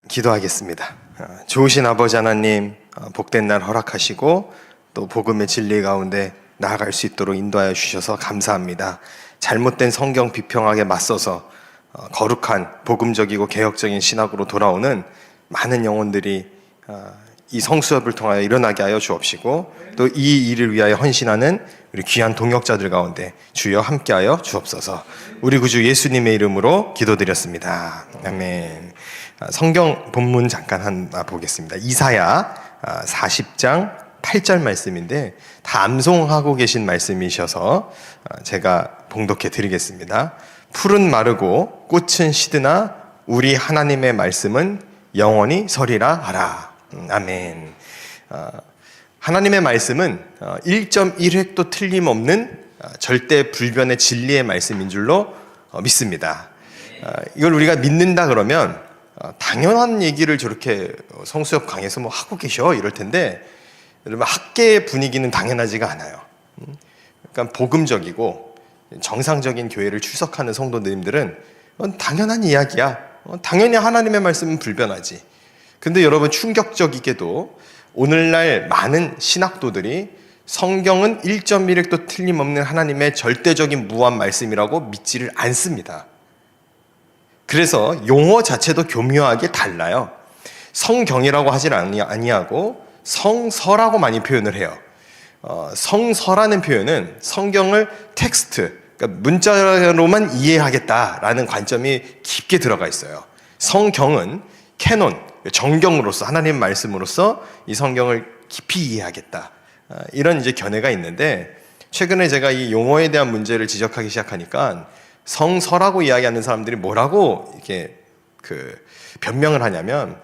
기도하겠습니다. 좋으신 아버지 하나님, 복된 날 허락하시고 또 복음의 진리 가운데 나아갈 수 있도록 인도하여 주셔서 감사합니다. 잘못된 성경 비평학에 맞서서 거룩한 복음적이고 개혁적인 신학으로 돌아오는 많은 영혼들이 이 성수협을 통하여 일어나게 하여 주옵시고, 또 이 일을 위하여 헌신하는 우리 귀한 동역자들 가운데 주여 함께하여 주옵소서. 우리 구주 예수님의 이름으로 기도드렸습니다. 아멘. 성경 본문 잠깐 하나 보겠습니다. 이사야 40장 8절 말씀인데 다 암송하고 계신 말씀이셔서 제가 봉독해 드리겠습니다. 풀은 마르고 꽃은 시드나 우리 하나님의 말씀은 영원히 서리라 하라. 아멘. 하나님의 말씀은 1.1획도 틀림없는 절대 불변의 진리의 말씀인 줄로 믿습니다. 이걸 우리가 믿는다 그러면 당연한 얘기를 저렇게 성수협 강에서 뭐 하고 계셔 이럴 텐데, 여러분 학계의 분위기는 당연하지가 않아요. 그러니까 복음적이고 정상적인 교회를 출석하는 성도님들은 당연한 이야기야. 당연히 하나님의 말씀은 불변하지. 근데 여러분 충격적이게도 오늘날 많은 신학도들이 성경은 1.1획도 틀림없는 하나님의 절대적인 무한 말씀이라고 믿지를 않습니다. 그래서 용어 자체도 교묘하게 달라요. 성경이라고 하질 아니하고 성서라고 많이 표현을 해요. 성서라는 표현은 성경을 텍스트, 그러니까 문자로만 이해하겠다라는 관점이 깊게 들어가 있어요. 성경은 캐논, 정경으로서 하나님의 말씀으로서 이 성경을 깊이 이해하겠다, 이런 이제 견해가 있는데, 최근에 제가 이 용어에 대한 문제를 지적하기 시작하니까 성서라고 이야기하는 사람들이 뭐라고 이렇게 변명을 하냐면,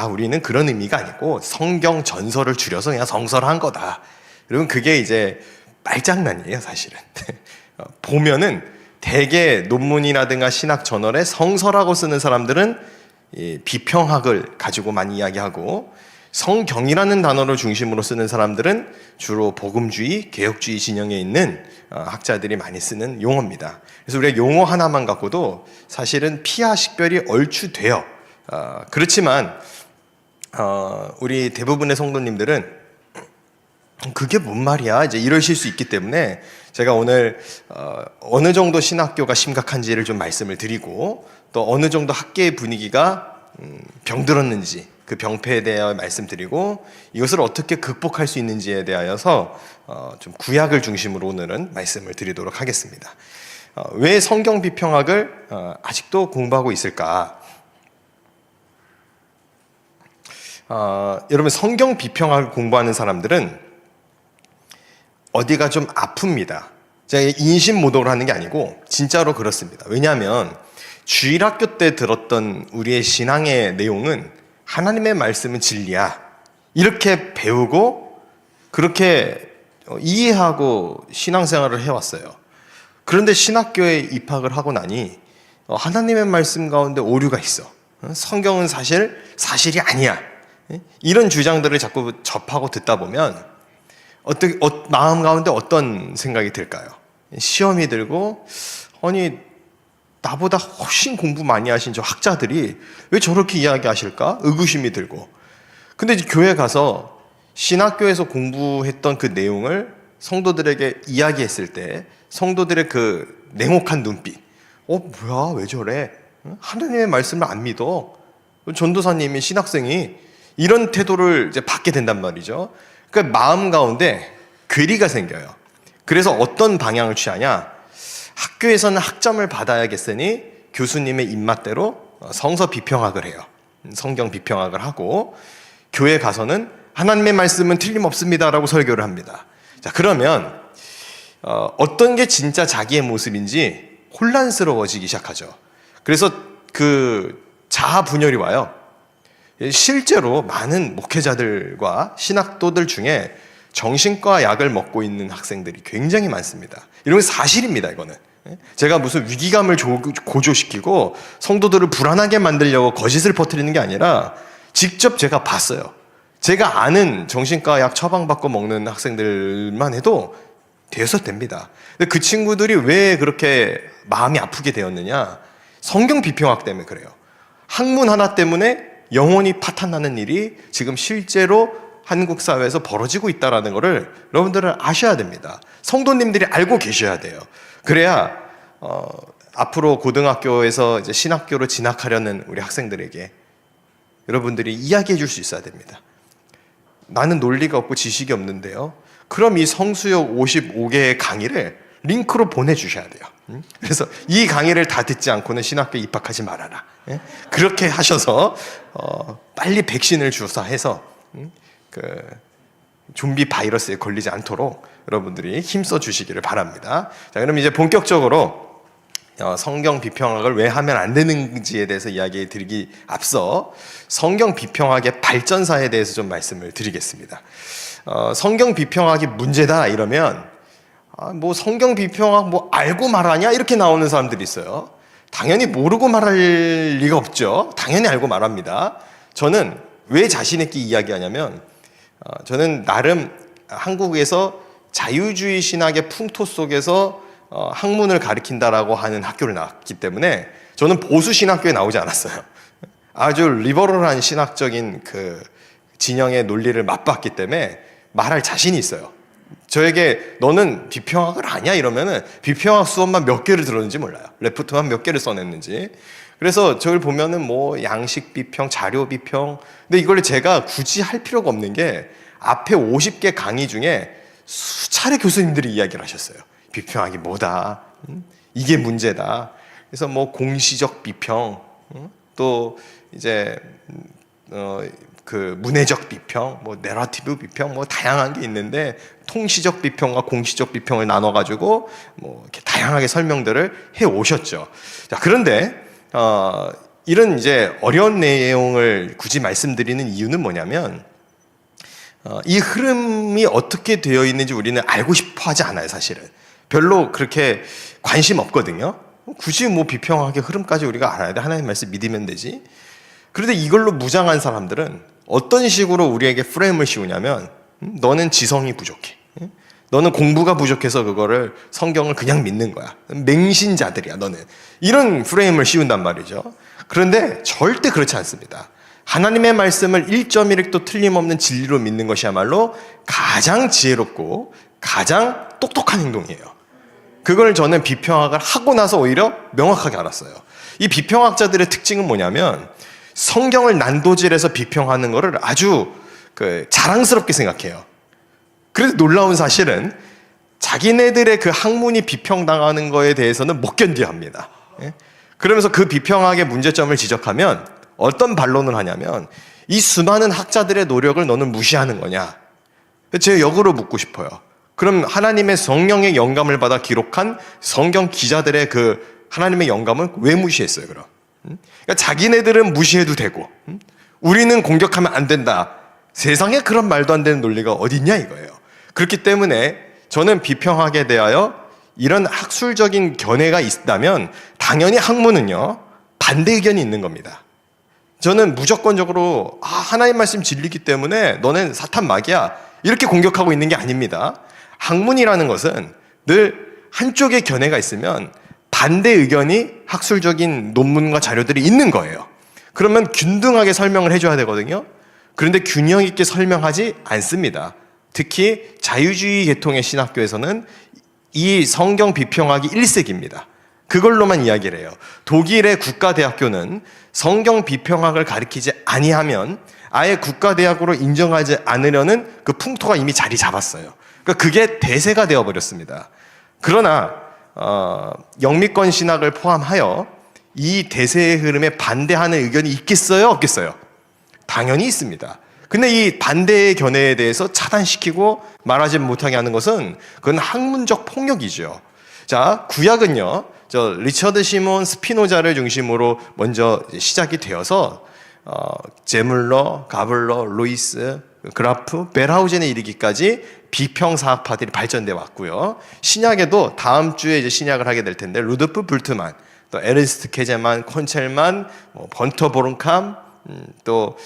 우리는 그런 의미가 아니고 성경 전설을 줄여서 그냥 성서를 한 거다. 여러분 그게 이제 말장난이에요, 사실은. 보면은 대개 논문이라든가 신학 저널에 성서라고 쓰는 사람들은 이 비평학을 가지고 많이 이야기하고, 성경이라는 단어를 중심으로 쓰는 사람들은 주로 복음주의, 개혁주의 진영에 있는 학자들이 많이 쓰는 용어입니다. 그래서 우리가 용어 하나만 갖고도 사실은 피하 식별이 얼추 돼요. 그렇지만 우리 대부분의 성도님들은 그게 뭔 말이야 이제 이러실 수 있기 때문에, 제가 오늘 어느 정도 신학교가 심각한지를 좀 말씀을 드리고, 또 어느 정도 학계의 분위기가 병들었는지 그 병폐에 대하여 말씀드리고, 이것을 어떻게 극복할 수 있는지에 대하여서 좀 구약을 중심으로 오늘은 말씀을 드리도록 하겠습니다. 왜 성경 비평학을 아직도 공부하고 있을까? 여러분 성경 비평학을 공부하는 사람들은 어디가 좀 아픕니다. 제가 인신모독을 하는 게 아니고 진짜로 그렇습니다. 왜냐하면 주일학교 때 들었던 우리의 신앙의 내용은 하나님의 말씀은 진리야, 이렇게 배우고 그렇게 이해하고 신앙생활을 해왔어요. 그런데 신학교에 입학을 하고 나니 하나님의 말씀 가운데 오류가 있어. 성경은 사실이 아니야. 이런 주장들을 자꾸 접하고 듣다 보면 마음 가운데 어떤 생각이 들까요? 시험이 들고, 아니 나보다 훨씬 공부 많이 하신 저 학자들이 왜 저렇게 이야기하실까? 의구심이 들고. 근데 이제 교회 가서 신학교에서 공부했던 그 내용을 성도들에게 이야기했을 때 성도들의 그 냉혹한 눈빛, 뭐야 왜 저래? 하나님의 말씀을 안 믿어? 전도사님이, 신학생이 이런 태도를 이제 받게 된단 말이죠. 그러니까 마음 가운데 괴리가 생겨요. 그래서 어떤 방향을 취하냐? 학교에서는 학점을 받아야겠으니 교수님의 입맛대로 성서 비평학을 해요. 성경 비평학을 하고, 교회 가서는 하나님의 말씀은 틀림없습니다라고 설교를 합니다. 자, 그러면 어떤 게 진짜 자기의 모습인지 혼란스러워지기 시작하죠. 그래서 그 자아 분열이 와요. 실제로 많은 목회자들과 신학도들 중에 정신과 약을 먹고 있는 학생들이 굉장히 많습니다. 이런 게 사실입니다, 이거는. 제가 무슨 위기감을 고조시키고 성도들을 불안하게 만들려고 거짓을 퍼뜨리는 게 아니라 직접 제가 봤어요. 제가 아는 정신과 약 처방받고 먹는 학생들만 해도 대여섯 됩니다. 근데 그 친구들이 왜 그렇게 마음이 아프게 되었느냐? 성경 비평학 때문에 그래요. 학문 하나 때문에 영혼이 파탄나는 일이 지금 실제로 한국 사회에서 벌어지고 있다는 것을 여러분들은 아셔야 됩니다. 성도님들이 알고 계셔야 돼요. 그래야 앞으로 고등학교에서 이제 신학교로 진학하려는 우리 학생들에게 여러분들이 이야기해 줄 수 있어야 됩니다. 나는 논리가 없고 지식이 없는데요. 그럼 이 성수역 55개의 강의를 링크로 보내주셔야 돼요. 그래서 이 강의를 다 듣지 않고는 신학교에 입학하지 말아라. 그렇게 하셔서 빨리 백신을 주사해서 그 좀비 바이러스에 걸리지 않도록 여러분들이 힘써 주시기를 바랍니다. 자, 그럼 이제 본격적으로 성경 비평학을 왜 하면 안 되는지에 대해서 이야기 드리기 앞서 성경 비평학의 발전사에 대해서 좀 말씀을 드리겠습니다. 성경 비평학이 문제다 이러면 뭐 성경 비평학 뭐 알고 말하냐 이렇게 나오는 사람들이 있어요. 당연히 모르고 말할 리가 없죠. 당연히 알고 말합니다. 저는 왜 자신 있게 이야기하냐면 저는 나름 한국에서 자유주의 신학의 풍토 속에서 학문을 가르친다라고 하는 학교를 나왔기 때문에 저는 보수 신학교에 나오지 않았어요. 아주 리버럴한 신학적인 그 진영의 논리를 맛봤기 때문에 말할 자신이 있어요. 저에게 너는 비평학을 아냐 이러면은 비평학 수업만 몇 개를 들었는지 몰라요. 레포트만 몇 개를 써냈는지. 그래서 저를 보면은 뭐 양식 비평, 자료 비평. 근데 이걸 제가 굳이 할 필요가 없는 게 앞에 50개 강의 중에 수차례 교수님들이 이야기를 하셨어요. 비평학이 뭐다. 이게 문제다. 그래서 뭐 공시적 비평, 또 이제 그 문해적 비평, 뭐 내러티브 비평, 뭐 다양한 게 있는데 통시적 비평과 공시적 비평을 나눠가지고 뭐 이렇게 다양하게 설명들을 해 오셨죠. 자, 그런데 이런 이제 어려운 내용을 굳이 말씀드리는 이유는 뭐냐면 이 흐름이 어떻게 되어 있는지 우리는 알고 싶어 하지 않아요, 사실은. 별로 그렇게 관심 없거든요. 굳이 뭐 비평학의 흐름까지 우리가 알아야 돼. 하나님 말씀 믿으면 되지. 그런데 이걸로 무장한 사람들은 어떤 식으로 우리에게 프레임을 씌우냐면 너는 지성이 부족해. 너는 공부가 부족해서 그거를 성경을 그냥 믿는 거야. 맹신자들이야, 너는. 이런 프레임을 씌운단 말이죠. 그런데 절대 그렇지 않습니다. 하나님의 말씀을 1.1획도 틀림없는 진리로 믿는 것이야말로 가장 지혜롭고 가장 똑똑한 행동이에요. 그걸 저는 비평학을 하고 나서 오히려 명확하게 알았어요. 이 비평학자들의 특징은 뭐냐면 성경을 난도질해서 비평하는 것을 아주 자랑스럽게 생각해요. 그래서 놀라운 사실은 자기네들의 그 학문이 비평당하는 거에 대해서는 못 견뎌합니다. 그러면서 그 비평학의 문제점을 지적하면 어떤 반론을 하냐면 이 수많은 학자들의 노력을 너는 무시하는 거냐. 제가 역으로 묻고 싶어요. 그럼 하나님의 성령의 영감을 받아 기록한 성경 기자들의 그 하나님의 영감을 왜 무시했어요, 그럼? 그러니까 자기네들은 무시해도 되고 우리는 공격하면 안 된다. 세상에 그런 말도 안 되는 논리가 어딨냐 이거예요. 그렇기 때문에 저는 비평학에 대하여 이런 학술적인 견해가 있다면 당연히 학문은요 반대 의견이 있는 겁니다. 저는 무조건적으로 하나님 말씀 진리기 때문에 너는 사탄 마귀야 이렇게 공격하고 있는 게 아닙니다. 학문이라는 것은 늘 한쪽의 견해가 있으면 반대 의견이 학술적인 논문과 자료들이 있는 거예요. 그러면 균등하게 설명을 해줘야 되거든요. 그런데 균형 있게 설명하지 않습니다. 특히 자유주의 계통의 신학교에서는 이 성경 비평학이 일색입니다. 그걸로만 이야기를 해요. 독일의 국가대학교는 성경 비평학을 가르치지 아니하면 아예 국가대학으로 인정하지 않으려는 그 풍토가 이미 자리 잡았어요. 그러니까 그게 대세가 되어버렸습니다. 그러나 영미권 신학을 포함하여 이 대세의 흐름에 반대하는 의견이 있겠어요? 없겠어요? 당연히 있습니다. 근데 이 반대의 견해에 대해서 차단시키고 말하지 못하게 하는 것은 그건 학문적 폭력이죠. 자, 구약은요, 리처드 시몬 스피노자를 중심으로 먼저 시작이 되어서 제물러, 가블러, 루이스, 그라프, 벨하우젠에 이르기까지 비평사학파들이 발전돼 왔고요. 신약에도 다음 주에 이제 신약을 하게 될 텐데 루드프 불트만, 또 에르스트 케제만, 콘첼만, 번터 보른캄, 또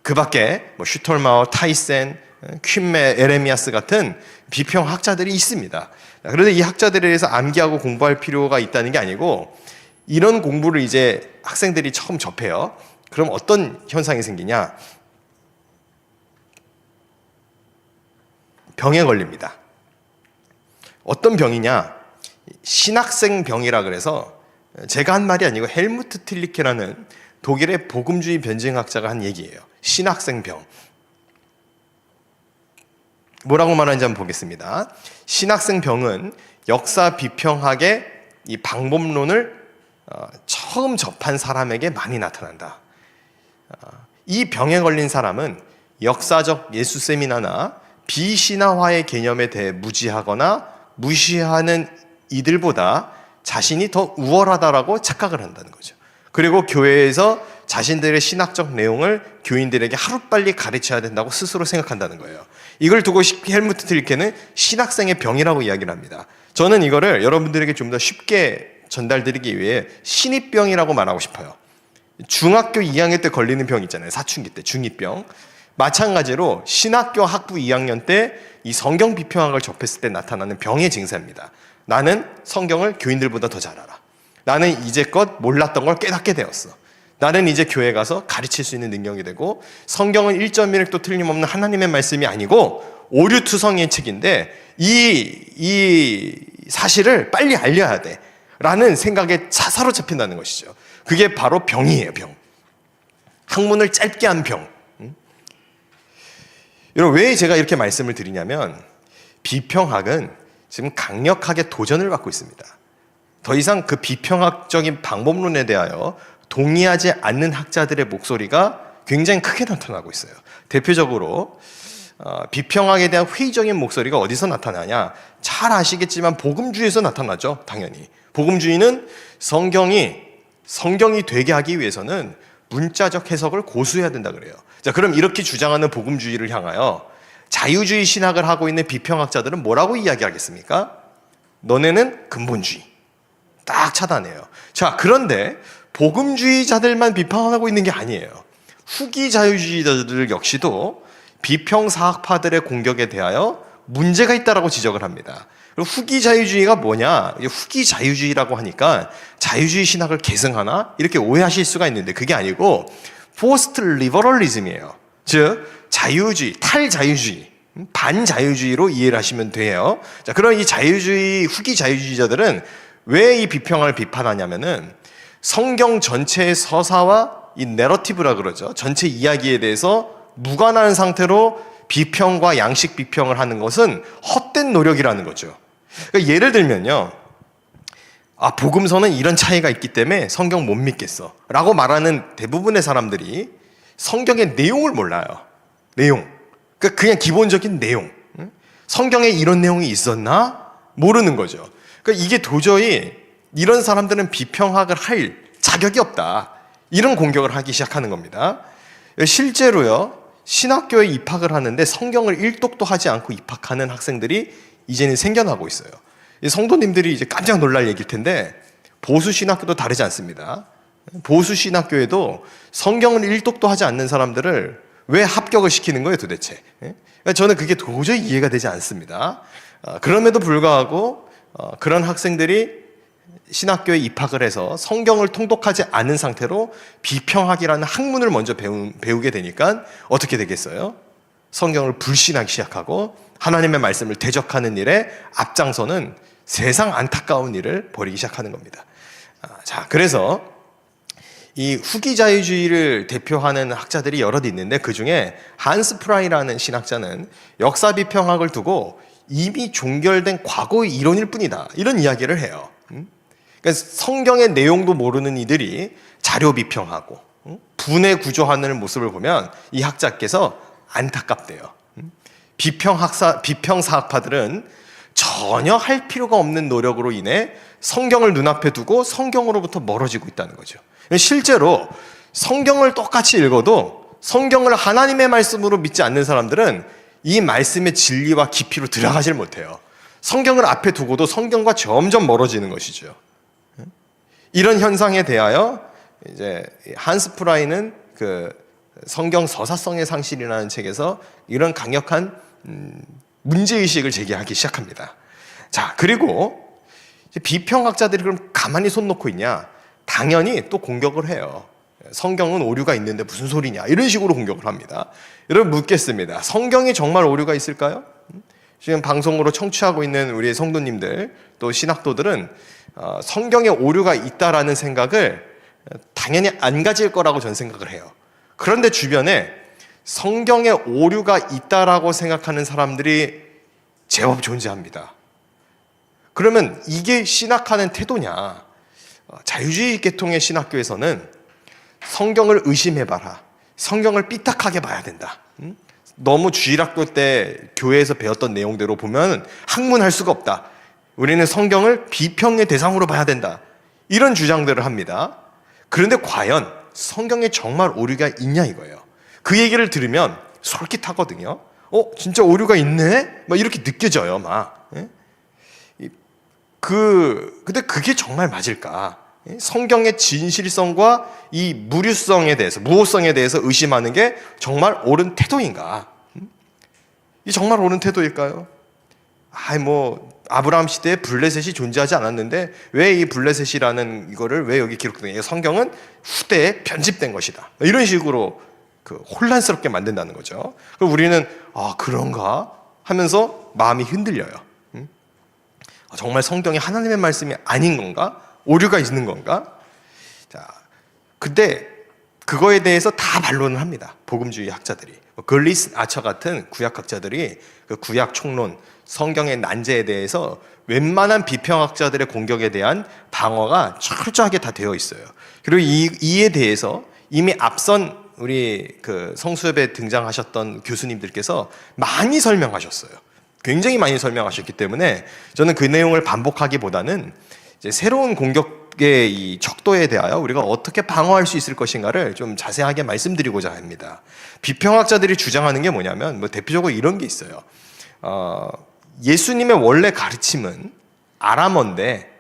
그밖에 슈톨마워, 타이센, 퀸메, 에레미아스 같은 비평학자들이 있습니다. 그런데 이 학자들에 대해서 암기하고 공부할 필요가 있다는 게 아니고 이런 공부를 이제 학생들이 처음 접해요. 그럼 어떤 현상이 생기냐? 병에 걸립니다. 어떤 병이냐? 신학생 병이라 그래서 제가 한 말이 아니고 헬무트 틸리케라는 독일의 복음주의 변증학자가 한 얘기예요. 신학생 병. 뭐라고 말하는지 한번 보겠습니다. 신학생 병은 역사 비평학의 이 방법론을 처음 접한 사람에게 많이 나타난다. 이 병에 걸린 사람은 역사적 예수 세미나나 비신화화의 개념에 대해 무지하거나 무시하는 이들보다 자신이 더 우월하다라고 착각을 한다는 거죠. 그리고 교회에서 자신들의 신학적 내용을 교인들에게 하루빨리 가르쳐야 된다고 스스로 생각한다는 거예요. 이걸 두고 헬무트 틸리케는 신학생의 병이라고 이야기를 합니다. 저는 이거를 여러분들에게 좀 더 쉽게 전달드리기 위해 신입병이라고 말하고 싶어요. 중학교 2학년 때 걸리는 병 있잖아요. 사춘기 때 중2병. 마찬가지로 신학교 학부 2학년 때 이 성경 비평학을 접했을 때 나타나는 병의 증세입니다. 나는 성경을 교인들보다 더 잘 알아. 나는 이제껏 몰랐던 걸 깨닫게 되었어. 나는 이제 교회 가서 가르칠 수 있는 능력이 되고 성경은 1.1획도 틀림없는 하나님의 말씀이 아니고 오류투성이의 책인데 이 사실을 빨리 알려야 돼 라는 생각에 사로잡힌다는 것이죠. 그게 바로 병이에요. 병. 학문을 짧게 한 병. 여러분, 왜 제가 이렇게 말씀을 드리냐면 비평학은 지금 강력하게 도전을 받고 있습니다. 더 이상 그 비평학적인 방법론에 대하여 동의하지 않는 학자들의 목소리가 굉장히 크게 나타나고 있어요. 대표적으로 비평학에 대한 회의적인 목소리가 어디서 나타나냐? 잘 아시겠지만 복음주의에서 나타나죠. 당연히. 복음주의는 성경이 되게 하기 위해서는 문자적 해석을 고수해야 된다 그래요. 자, 그럼 이렇게 주장하는 복음주의를 향하여 자유주의 신학을 하고 있는 비평학자들은 뭐라고 이야기하겠습니까? 너네는 근본주의. 딱 차단해요. 자, 그런데 복음주의자들만 비판하고 있는 게 아니에요. 후기 자유주의자들 역시도 비평사학파들의 공격에 대하여 문제가 있다라고 지적을 합니다. 그리고 후기 자유주의가 뭐냐? 후기 자유주의라고 하니까 자유주의 신학을 계승하나? 이렇게 오해하실 수가 있는데 그게 아니고 포스트 리버럴리즘이에요. 즉 자유주의, 탈자유주의, 반자유주의로 이해를 하시면 돼요. 자, 그럼 이 자유주의, 후기 자유주의자들은 왜 이 비평을 비판하냐면은 성경 전체의 서사와 이 내러티브라 그러죠. 전체 이야기에 대해서 무관한 상태로 비평과 양식 비평을 하는 것은 헛된 노력이라는 거죠. 그러니까 예를 들면요. 복음서는 이런 차이가 있기 때문에 성경 못 믿겠어 라고 말하는 대부분의 사람들이 성경의 내용을 몰라요. 내용. 그러니까 그냥 기본적인 내용. 성경에 이런 내용이 있었나? 모르는 거죠. 그러니까 이게 도저히 이런 사람들은 비평학을 할 자격이 없다. 이런 공격을 하기 시작하는 겁니다. 실제로요. 신학교에 입학을 하는데 성경을 일독도 하지 않고 입학하는 학생들이 이제는 생겨나고 있어요. 성도님들이 이제 깜짝 놀랄 얘기일 텐데 보수 신학교도 다르지 않습니다. 보수 신학교에도 성경을 일독도 하지 않는 사람들을 왜 합격을 시키는 거예요, 도대체? 저는 그게 도저히 이해가 되지 않습니다. 그럼에도 불구하고 그런 학생들이 신학교에 입학을 해서 성경을 통독하지 않은 상태로 비평학이라는 학문을 먼저 배우게 되니까 어떻게 되겠어요? 성경을 불신하기 시작하고 하나님의 말씀을 대적하는 일에 앞장서는 세상 안타까운 일을 벌이기 시작하는 겁니다. 자, 그래서 이 후기 자유주의를 대표하는 학자들이 여럿 있는데 그 중에 한스 프라이라는 신학자는 역사 비평학을 두고 이미 종결된 과거의 이론일 뿐이다. 이런 이야기를 해요. 그러니까 성경의 내용도 모르는 이들이 자료 비평하고 분해 구조하는 모습을 보면 이 학자께서 안타깝대요. 비평사학파들은 전혀 할 필요가 없는 노력으로 인해 성경을 눈앞에 두고 성경으로부터 멀어지고 있다는 거죠. 실제로 성경을 똑같이 읽어도 성경을 하나님의 말씀으로 믿지 않는 사람들은 이 말씀의 진리와 깊이로 들어가질 못해요. 성경을 앞에 두고도 성경과 점점 멀어지는 것이죠. 이런 현상에 대하여 이제 한스 프라이는 그 성경 서사성의 상실이라는 책에서 이런 강력한 문제의식을 제기하기 시작합니다. 자, 그리고 비평학자들이 그럼 가만히 손 놓고 있냐? 당연히 또 공격을 해요. 성경은 오류가 있는데 무슨 소리냐 이런 식으로 공격을 합니다. 여러분 묻겠습니다. 성경에 정말 오류가 있을까요? 지금 방송으로 청취하고 있는 우리 성도님들 또 신학도들은 성경에 오류가 있다라는 생각을 당연히 안 가질 거라고 저는 생각을 해요. 그런데 주변에 성경에 오류가 있다라고 생각하는 사람들이 제법 존재합니다. 그러면 이게 신학하는 태도냐? 자유주의 계통의 신학교에서는 성경을 의심해봐라. 성경을 삐딱하게 봐야 된다. 너무 주일학교 때 교회에서 배웠던 내용대로 보면 학문할 수가 없다. 우리는 성경을 비평의 대상으로 봐야 된다. 이런 주장들을 합니다. 그런데 과연 성경에 정말 오류가 있냐 이거예요. 그 얘기를 들으면 솔깃하거든요. 진짜 오류가 있네? 막 이렇게 느껴져요, 막. 근데 그게 정말 맞을까? 성경의 진실성과 이 무효성에 대해서 의심하는 게 정말 옳은 태도인가? 이 정말 옳은 태도일까요? 아브라함 시대에 블레셋이 존재하지 않았는데 왜 이 블레셋이라는 이거를 왜 여기 기록되냐? 성경은 후대에 편집된 것이다. 이런 식으로 혼란스럽게 만든다는 거죠. 그럼 우리는 그런가 하면서 마음이 흔들려요. 정말 성경이 하나님의 말씀이 아닌 건가? 오류가 있는 건가? 자, 근데 그거에 대해서 다 반론을 합니다. 복음주의 학자들이. 글리스 아처 같은 구약학자들이 그 구약 총론, 성경의 난제에 대해서 웬만한 비평학자들의 공격에 대한 방어가 철저하게 다 되어 있어요. 그리고 이에 대해서 이미 앞선 우리 성수협에 등장하셨던 교수님들께서 많이 설명하셨어요. 굉장히 많이 설명하셨기 때문에 저는 그 내용을 반복하기보다는 이제 새로운 공격의 이 척도에 대하여 우리가 어떻게 방어할 수 있을 것인가를 좀 자세하게 말씀드리고자 합니다. 비평학자들이 주장하는 게 뭐냐면 대표적으로 이런 게 있어요. 예수님의 원래 가르침은 아람어인데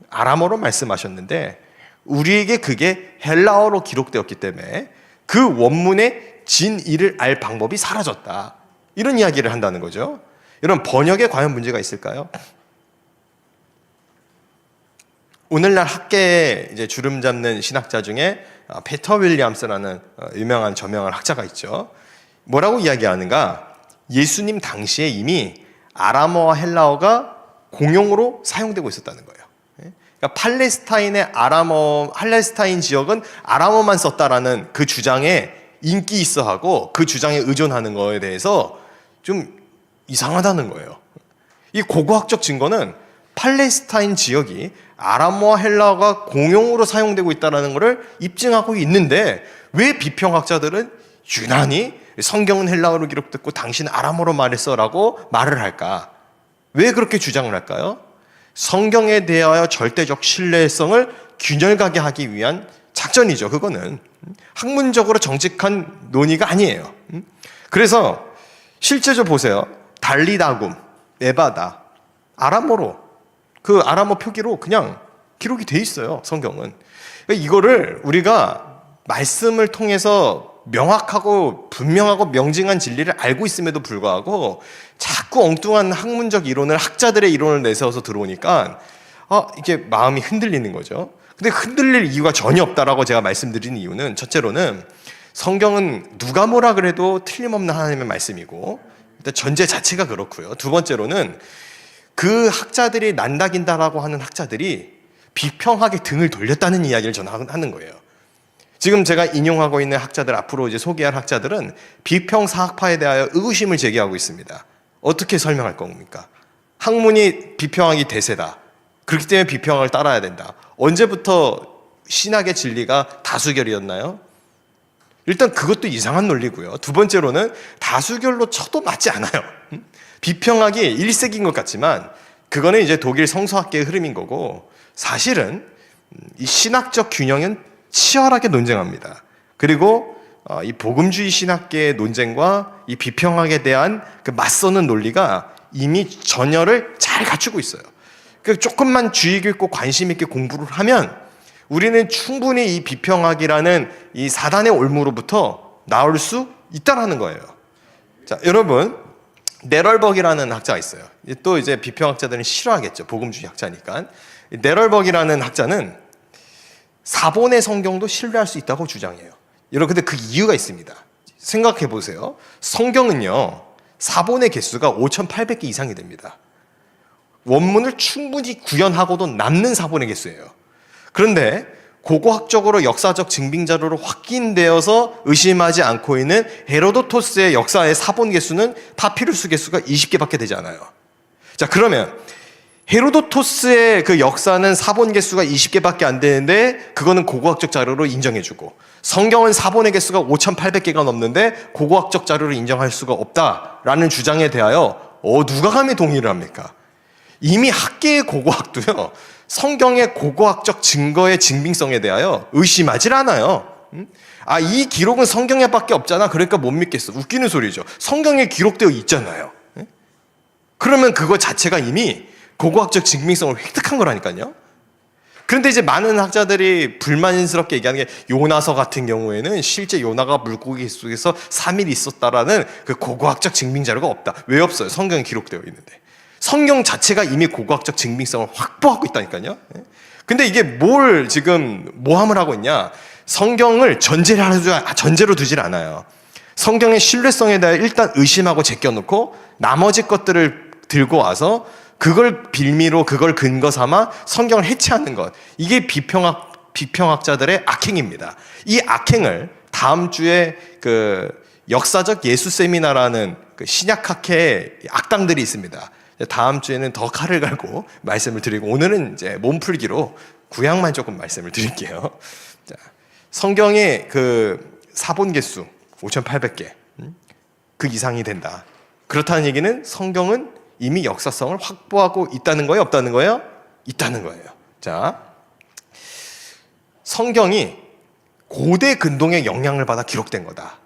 아람어로 말씀하셨는데 우리에게 그게 헬라어로 기록되었기 때문에 그 원문의 진의를 알 방법이 사라졌다. 이런 이야기를 한다는 거죠. 이런 번역에 과연 문제가 있을까요? 오늘날 학계에 이제 주름 잡는 신학자 중에 피터 윌리엄스라는 유명한 저명한 학자가 있죠. 뭐라고 이야기하는가? 예수님 당시에 이미 아람어와 헬라어가 공용으로 사용되고 있었다는 거예요. 그러니까 팔레스타인 지역은 아람어만 썼다라는 그 주장에 인기 있어하고 그 주장에 의존하는 거에 대해서 좀 이상하다는 거예요. 이 고고학적 증거는 팔레스타인 지역이 아람어와 헬라어가 공용으로 사용되고 있다는 것을 입증하고 있는데 왜 비평학자들은 유난히 성경은 헬라어로 기록됐고 당신은 아람어로 말했어라고 말을 할까? 왜 그렇게 주장을 할까요? 성경에 대하여 절대적 신뢰성을 균열하게 하기 위한 작전이죠. 그거는 학문적으로 정직한 논의가 아니에요. 그래서 실제로 보세요. 달리다굼, 에바다, 아람어로 그 아람어 표기로 그냥 기록이 돼 있어요. 성경은. 그러니까 이거를 우리가 말씀을 통해서 명확하고 분명하고 명징한 진리를 알고 있음에도 불구하고 자꾸 엉뚱한 학문적 이론을 학자들의 이론을 내세워서 들어오니까 이게 마음이 흔들리는 거죠. 근데 흔들릴 이유가 전혀 없다라고 제가 말씀드리는 이유는 첫째로는 성경은 누가 뭐라 그래도 틀림없는 하나님의 말씀이고 일단 전제 자체가 그렇고요. 두 번째로는 그 학자들이 난다긴다라고 하는 학자들이 비평하게 등을 돌렸다는 이야기를 저는 하는 거예요. 지금 제가 인용하고 있는 학자들, 앞으로 이제 소개할 학자들은 비평 사학파에 대하여 의구심을 제기하고 있습니다. 어떻게 설명할 겁니까? 학문이 비평하기 대세다. 그렇기 때문에 비평을 따라야 된다. 언제부터 신학의 진리가 다수결이었나요? 일단 그것도 이상한 논리고요. 두 번째로는 다수결로 쳐도 맞지 않아요. 비평하기 일색인 것 같지만 그거는 이제 독일 성서학계의 흐름인 거고 사실은 이 신학적 균형은 치열하게 논쟁합니다. 그리고 이 복음주의 신학계의 논쟁과 이 비평학에 대한 그 맞서는 논리가 이미 전열을 잘 갖추고 있어요. 그 조금만 주의 깊고 관심 있게 공부를 하면 우리는 충분히 이 비평학이라는 이 사단의 올무로부터 나올 수 있다라는 거예요. 자, 여러분, 네럴벅이라는 학자가 있어요. 또 이제 비평학자들은 싫어하겠죠. 복음주의 학자니까. 네럴벅이라는 학자는 사본의 성경도 신뢰할 수 있다고 주장해요. 여러분, 근데 그 이유가 있습니다. 생각해 보세요. 성경은요, 사본의 개수가 5,800개 이상이 됩니다. 원문을 충분히 구현하고도 남는 사본의 개수예요. 그런데 고고학적으로 역사적 증빙 자료로 확인되어서 의심하지 않고 있는 헤로도토스의 역사의 사본 개수는 파피루스 개수가 20개밖에 되지 않아요. 자, 그러면 헤로도토스의 그 역사는 사본 개수가 20개밖에 안 되는데 그거는 고고학적 자료로 인정해주고, 성경은 사본의 개수가 5,800개가 넘는데 고고학적 자료로 인정할 수가 없다라는 주장에 대하여 누가 감히 동의를 합니까? 이미 학계의 고고학도요, 성경의 고고학적 증거의 증빙성에 대하여 의심하질 않아요. 이 기록은 성경에밖에 없잖아, 그러니까 못 믿겠어. 웃기는 소리죠. 성경에 기록되어 있잖아요. 그러면 그거 자체가 이미 고고학적 증빙성을 획득한 거라니까요. 그런데 이제 많은 학자들이 불만스럽게 얘기하는 게, 요나서 같은 경우에는 실제 요나가 물고기 속에서 3일 있었다라는 그 고고학적 증빙 자료가 없다. 왜 없어요? 성경에 기록되어 있는데. 성경 자체가 이미 고고학적 증빙성을 확보하고 있다니까요. 근데 이게 뭘 지금 모함을 하고 있냐? 성경을 전제로 두질 않아요. 성경의 신뢰성에 대해 일단 의심하고 제껴놓고 나머지 것들을 들고 와서 그걸 빌미로, 그걸 근거 삼아 성경을 해체하는 것, 이게 비평학자들의 악행입니다. 이 악행을 다음 주에 그 역사적 예수 세미나라는 그 신약학회의 악당들이 있습니다. 다음 주에는 더 칼을 갈고 말씀을 드리고, 오늘은 이제 몸풀기로 구약만 조금 말씀을 드릴게요. 자, 성경의 그 사본 개수 5,800개, 그 이상이 된다. 그렇다는 얘기는 성경은 이미 역사성을 확보하고 있다는 거예요? 없다는 거예요? 있다는 거예요. 자, 성경이 고대 근동의 영향을 받아 기록된 거다,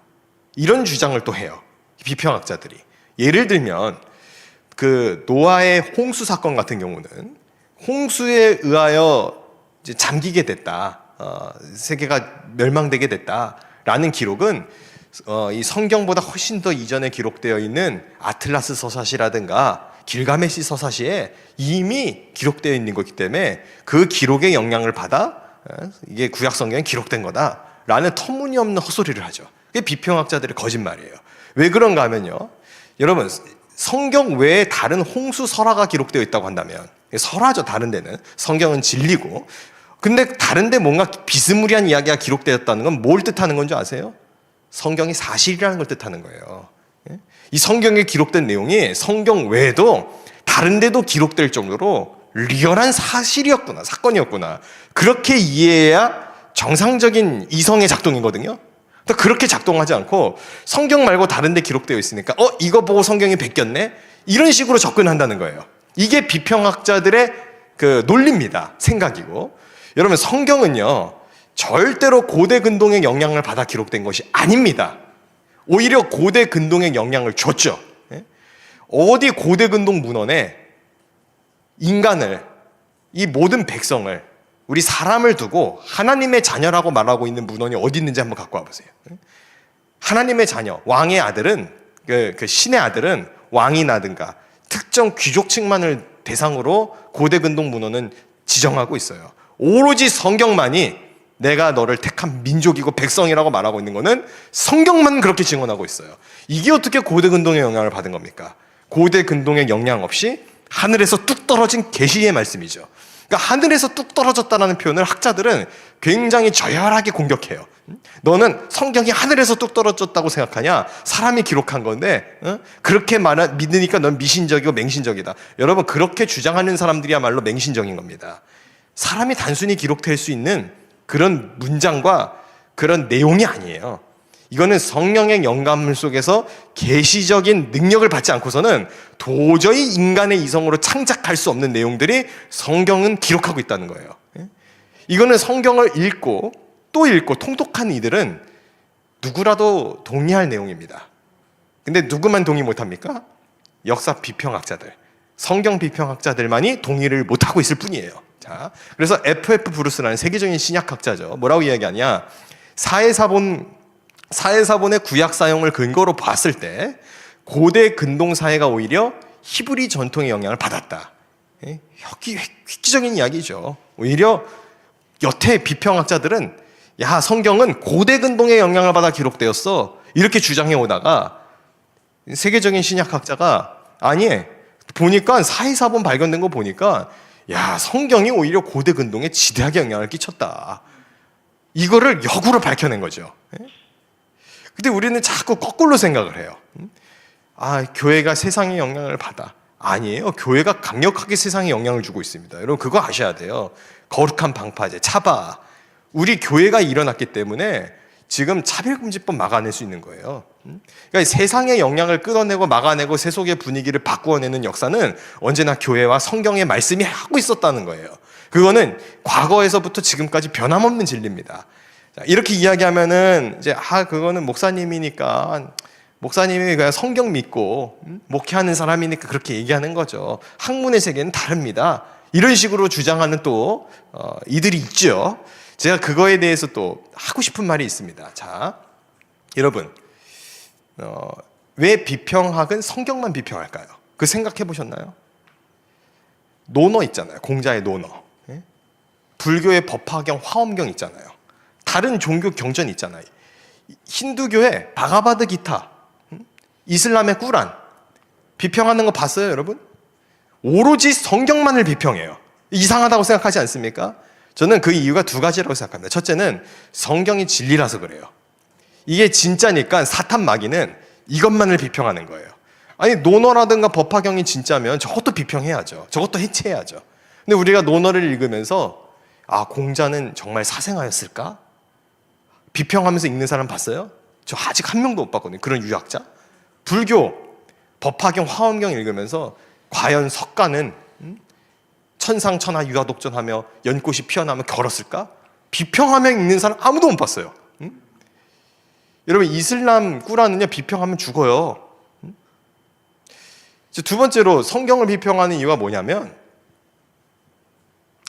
이런 주장을 또 해요, 비평학자들이. 예를 들면 그 노아의 홍수 사건 같은 경우는 홍수에 의하여 이제 잠기게 됐다, 세계가 멸망되게 됐다라는 기록은 이 성경보다 훨씬 더 이전에 기록되어 있는 아틀라스 서사시라든가 길가메시 서사시에 이미 기록되어 있는 거기 때문에 그 기록의 영향을 받아 이게 구약 성경에 기록된 거다라는 터무니없는 헛소리를 하죠. 그게 비평학자들의 거짓말이에요. 왜 그런가 하면요, 여러분, 성경 외에 다른 홍수 설화가 기록되어 있다고 한다면, 설화죠, 다른 데는. 성경은 진리고. 근데 다른 데 뭔가 비스무리한 이야기가 기록되었다는 건 뭘 뜻하는 건지 아세요? 성경이 사실이라는 걸 뜻하는 거예요. 이 성경에 기록된 내용이 성경 외에도 다른 데도 기록될 정도로 리얼한 사실이었구나, 사건이었구나, 그렇게 이해해야 정상적인 이성의 작동이거든요. 그렇게 작동하지 않고 성경 말고 다른 데 기록되어 있으니까 이거 보고 성경이 베꼈네, 이런 식으로 접근한다는 거예요. 이게 비평학자들의 그 논리입니다, 생각이고. 여러분, 성경은요 절대로 고대 근동의 영향을 받아 기록된 것이 아닙니다. 오히려 고대 근동의 영향을 줬죠. 어디 고대 근동 문헌에 인간을, 이 모든 백성을, 우리 사람을 두고 하나님의 자녀라고 말하고 있는 문헌이 어디 있는지 한번 갖고 와보세요. 하나님의 자녀, 왕의 아들은, 그 신의 아들은 왕이나든가 특정 귀족층만을 대상으로 고대 근동 문헌은 지정하고 있어요. 오로지 성경만이 내가 너를 택한 민족이고 백성이라고 말하고 있는 거는 성경만 그렇게 증언하고 있어요. 이게 어떻게 고대 근동의 영향을 받은 겁니까? 고대 근동의 영향 없이 하늘에서 뚝 떨어진 계시의 말씀이죠. 그러니까 하늘에서 뚝 떨어졌다는 표현을 학자들은 굉장히 저열하게 공격해요. 너는 성경이 하늘에서 뚝 떨어졌다고 생각하냐? 사람이 기록한 건데 그렇게 믿으니까 넌 미신적이고 맹신적이다. 여러분, 그렇게 주장하는 사람들이야말로 맹신적인 겁니다. 사람이 단순히 기록될 수 있는 그런 문장과 그런 내용이 아니에요. 이거는 성령의 영감을 속에서 계시적인 능력을 받지 않고서는 도저히 인간의 이성으로 창작할 수 없는 내용들이 성경은 기록하고 있다는 거예요. 이거는 성경을 읽고 또 읽고 통독한 이들은 누구라도 동의할 내용입니다. 근데 누구만 동의 못합니까? 역사 비평학자들, 성경 비평학자들만이 동의를 못하고 있을 뿐이에요. 자, 그래서 F.F. 브루스라는 세계적인 신약학자죠. 뭐라고 이야기하냐? 사회사본의 구약 사용을 근거로 봤을 때 고대 근동 사회가 오히려 히브리 전통의 영향을 받았다. 획기적인 이야기죠. 오히려 여태 비평학자들은 야, 성경은 고대 근동의 영향을 받아 기록되었어, 이렇게 주장해 오다가 세계적인 신약학자가 아니, 보니까 사이사본 발견된 거 보니까 야, 성경이 오히려 고대 근동에 지대하게 영향을 끼쳤다, 이거를 역으로 밝혀낸 거죠. 근데 우리는 자꾸 거꾸로 생각을 해요. 아, 교회가 세상의 영향을 받아. 아니에요. 교회가 강력하게 세상에 영향을 주고 있습니다. 여러분 그거 아셔야 돼요. 거룩한 방파제, 차바. 우리 교회가 일어났기 때문에 지금 차별금지법 막아낼 수 있는 거예요. 그러니까 세상의 영향을 끌어내고 막아내고 세속의 분위기를 바꾸어내는 역사는 언제나 교회와 성경의 말씀이 하고 있었다는 거예요. 그거는 과거에서부터 지금까지 변함없는 진리입니다. 자, 이렇게 이야기하면은 이제 그거는 목사님이니까, 목사님이 그냥 성경 믿고 목회하는 사람이니까 그렇게 얘기하는 거죠. 학문의 세계는 다릅니다. 이런 식으로 주장하는 또 이들이 있죠. 제가 그거에 대해서 또 하고 싶은 말이 있습니다. 자, 여러분, 왜 비평학은 성경만 비평할까요? 그 생각해 보셨나요? 논어 있잖아요. 공자의 논어. 불교의 법화경, 화엄경 있잖아요. 다른 종교 경전 있잖아요. 힌두교의 바가바드 기타, 이슬람의 꾸란 비평하는 거 봤어요, 여러분? 오로지 성경만을 비평해요. 이상하다고 생각하지 않습니까? 저는 그 이유가 두 가지라고 생각합니다. 첫째는 성경이 진리라서 그래요. 이게 진짜니까 사탄 마귀는 이것만을 비평하는 거예요. 아니, 논어라든가 법화경이 진짜면 저것도 비평해야죠. 저것도 해체해야죠. 근데 우리가 논어를 읽으면서 아, 공자는 정말 사생아였을까? 비평하면서 읽는 사람 봤어요? 저 아직 한 명도 못 봤거든요. 그런 유학자. 불교 법화경, 화엄경 읽으면서 과연 석가는 천상천하 유아독존하며 연꽃이 피어나며 결었을까? 비평하며 읽는 사람 아무도 못 봤어요. 여러분, 이슬람 꾸란은요, 비평하면 죽어요. 두 번째로 성경을 비평하는 이유가 뭐냐면,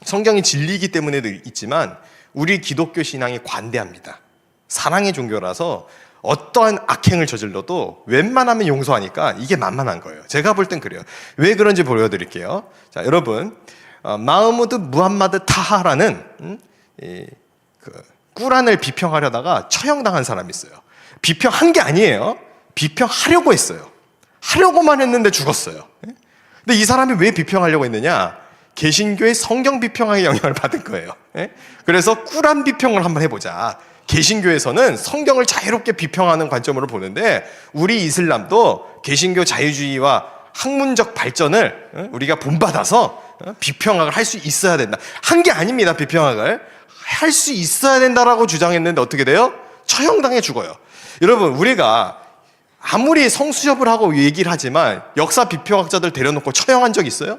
성경이 진리이기 때문에도 있지만 우리 기독교 신앙이 관대합니다. 사랑의 종교라서 어떠한 악행을 저질러도 웬만하면 용서하니까 이게 만만한 거예요. 제가 볼 땐 그래요. 왜 그런지 보여드릴게요. 자, 여러분, 마흐무드 무함마드 타하라는 꾸란을 비평하려다가 처형당한 사람이 있어요. 비평한 게 아니에요. 비평하려고 했어요. 하려고만 했는데 죽었어요. 근데 이 사람이 왜 비평하려고 했느냐? 개신교의 성경 비평학의 영향을 받은 거예요. 그래서 꾸란 비평을 한번 해보자. 개신교에서는 성경을 자유롭게 비평하는 관점으로 보는데 우리 이슬람도 개신교 자유주의와 학문적 발전을 우리가 본받아서 비평학을 할 수 있어야 된다. 한 게 아닙니다. 비평학을 할 수 있어야 된다라고 주장했는데 어떻게 돼요? 처형당해 죽어요. 여러분, 우리가 아무리 성수협을 하고 얘기를 하지만 역사 비평학자들 데려놓고 처형한 적 있어요?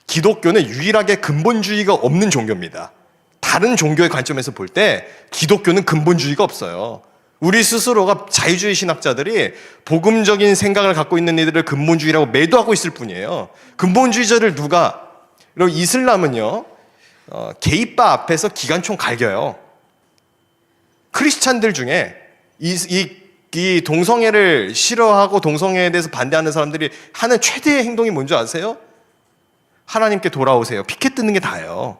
기독교는 유일하게 근본주의가 없는 종교입니다. 다른 종교의 관점에서 볼 때 기독교는 근본주의가 없어요. 우리 스스로가 자유주의 신학자들이 복음적인 생각을 갖고 있는 이들을 근본주의라고 매도하고 있을 뿐이에요. 근본주의자를 누가? 여러분, 이슬람은요, 게이바 앞에서 기관총 갈겨요. 크리스찬들 중에 이 동성애를 싫어하고 동성애에 대해서 반대하는 사람들이 하는 최대의 행동이 뭔지 아세요? 하나님께 돌아오세요. 피켓 뜨는 게 다예요.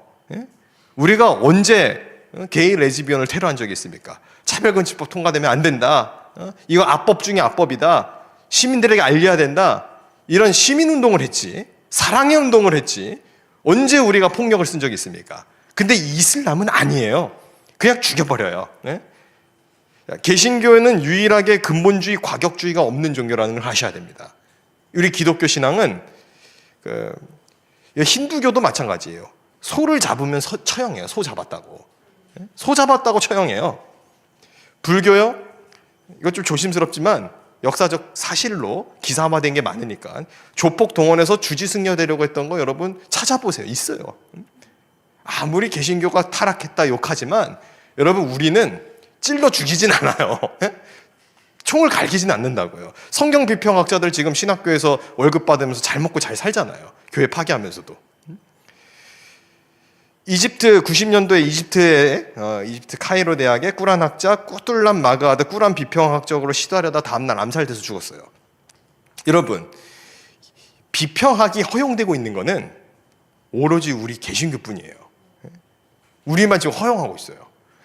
우리가 언제 게이 레즈비언을 테러한 적이 있습니까? 차별금지법 통과되면 안 된다. 이거 악법 중에 악법이다. 시민들에게 알려야 된다. 이런 시민운동을 했지. 사랑의 운동을 했지. 언제 우리가 폭력을 쓴 적이 있습니까? 근데 이슬람은 아니에요. 그냥 죽여버려요. 개신교는 유일하게 근본주의, 과격주의가 없는 종교라는 걸 아셔야 됩니다. 우리 기독교 신앙은 힌두교도 마찬가지예요. 소를 잡으면 처형해요. 소 잡았다고. 소 잡았다고 처형해요. 불교요? 이거 좀 조심스럽지만 역사적 사실로 기사화된 게 많으니까 조폭 동원해서 주지승려 되려고 했던 거 여러분 찾아보세요. 있어요. 아무리 개신교가 타락했다 욕하지만 여러분, 우리는 찔러 죽이진 않아요. 총을 갈기진 않는다고요. 성경 비평학자들 지금 신학교에서 월급 받으면서 잘 먹고 잘 살잖아요. 교회 파괴하면서도. 이집트 90년도에 이집트 카이로 대학의 꾸란 학자 꾸툴람 마그하드 꾸란 비평학적으로 시도하려다 다음날 암살돼서 죽었어요. 여러분, 비평학이 허용되고 있는 거는 오로지 우리 개신교뿐이에요. 우리만 지금 허용하고 있어요.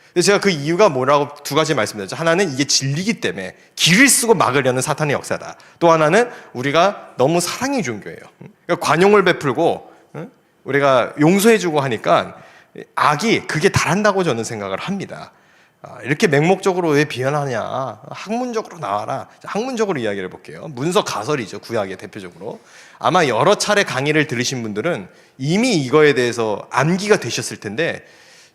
근데 제가 그 이유가 뭐라고 두 가지 말씀드렸죠. 하나는 이게 진리기 때문에 길을 쓰고 막으려는 사탄의 역사다. 또 하나는 우리가 너무 사랑의 종교예요. 그러니까 관용을 베풀고 우리가 용서해주고 하니까 악이 그게 달한다고 저는 생각을 합니다. 이렇게 맹목적으로 왜 비현하냐? 학문적으로 나와라. 학문적으로 이야기를 해볼게요. 문서 가설이죠. 구약의 대표적으로. 아마 여러 차례 강의를 들으신 분들은 이미 이거에 대해서 암기가 되셨을 텐데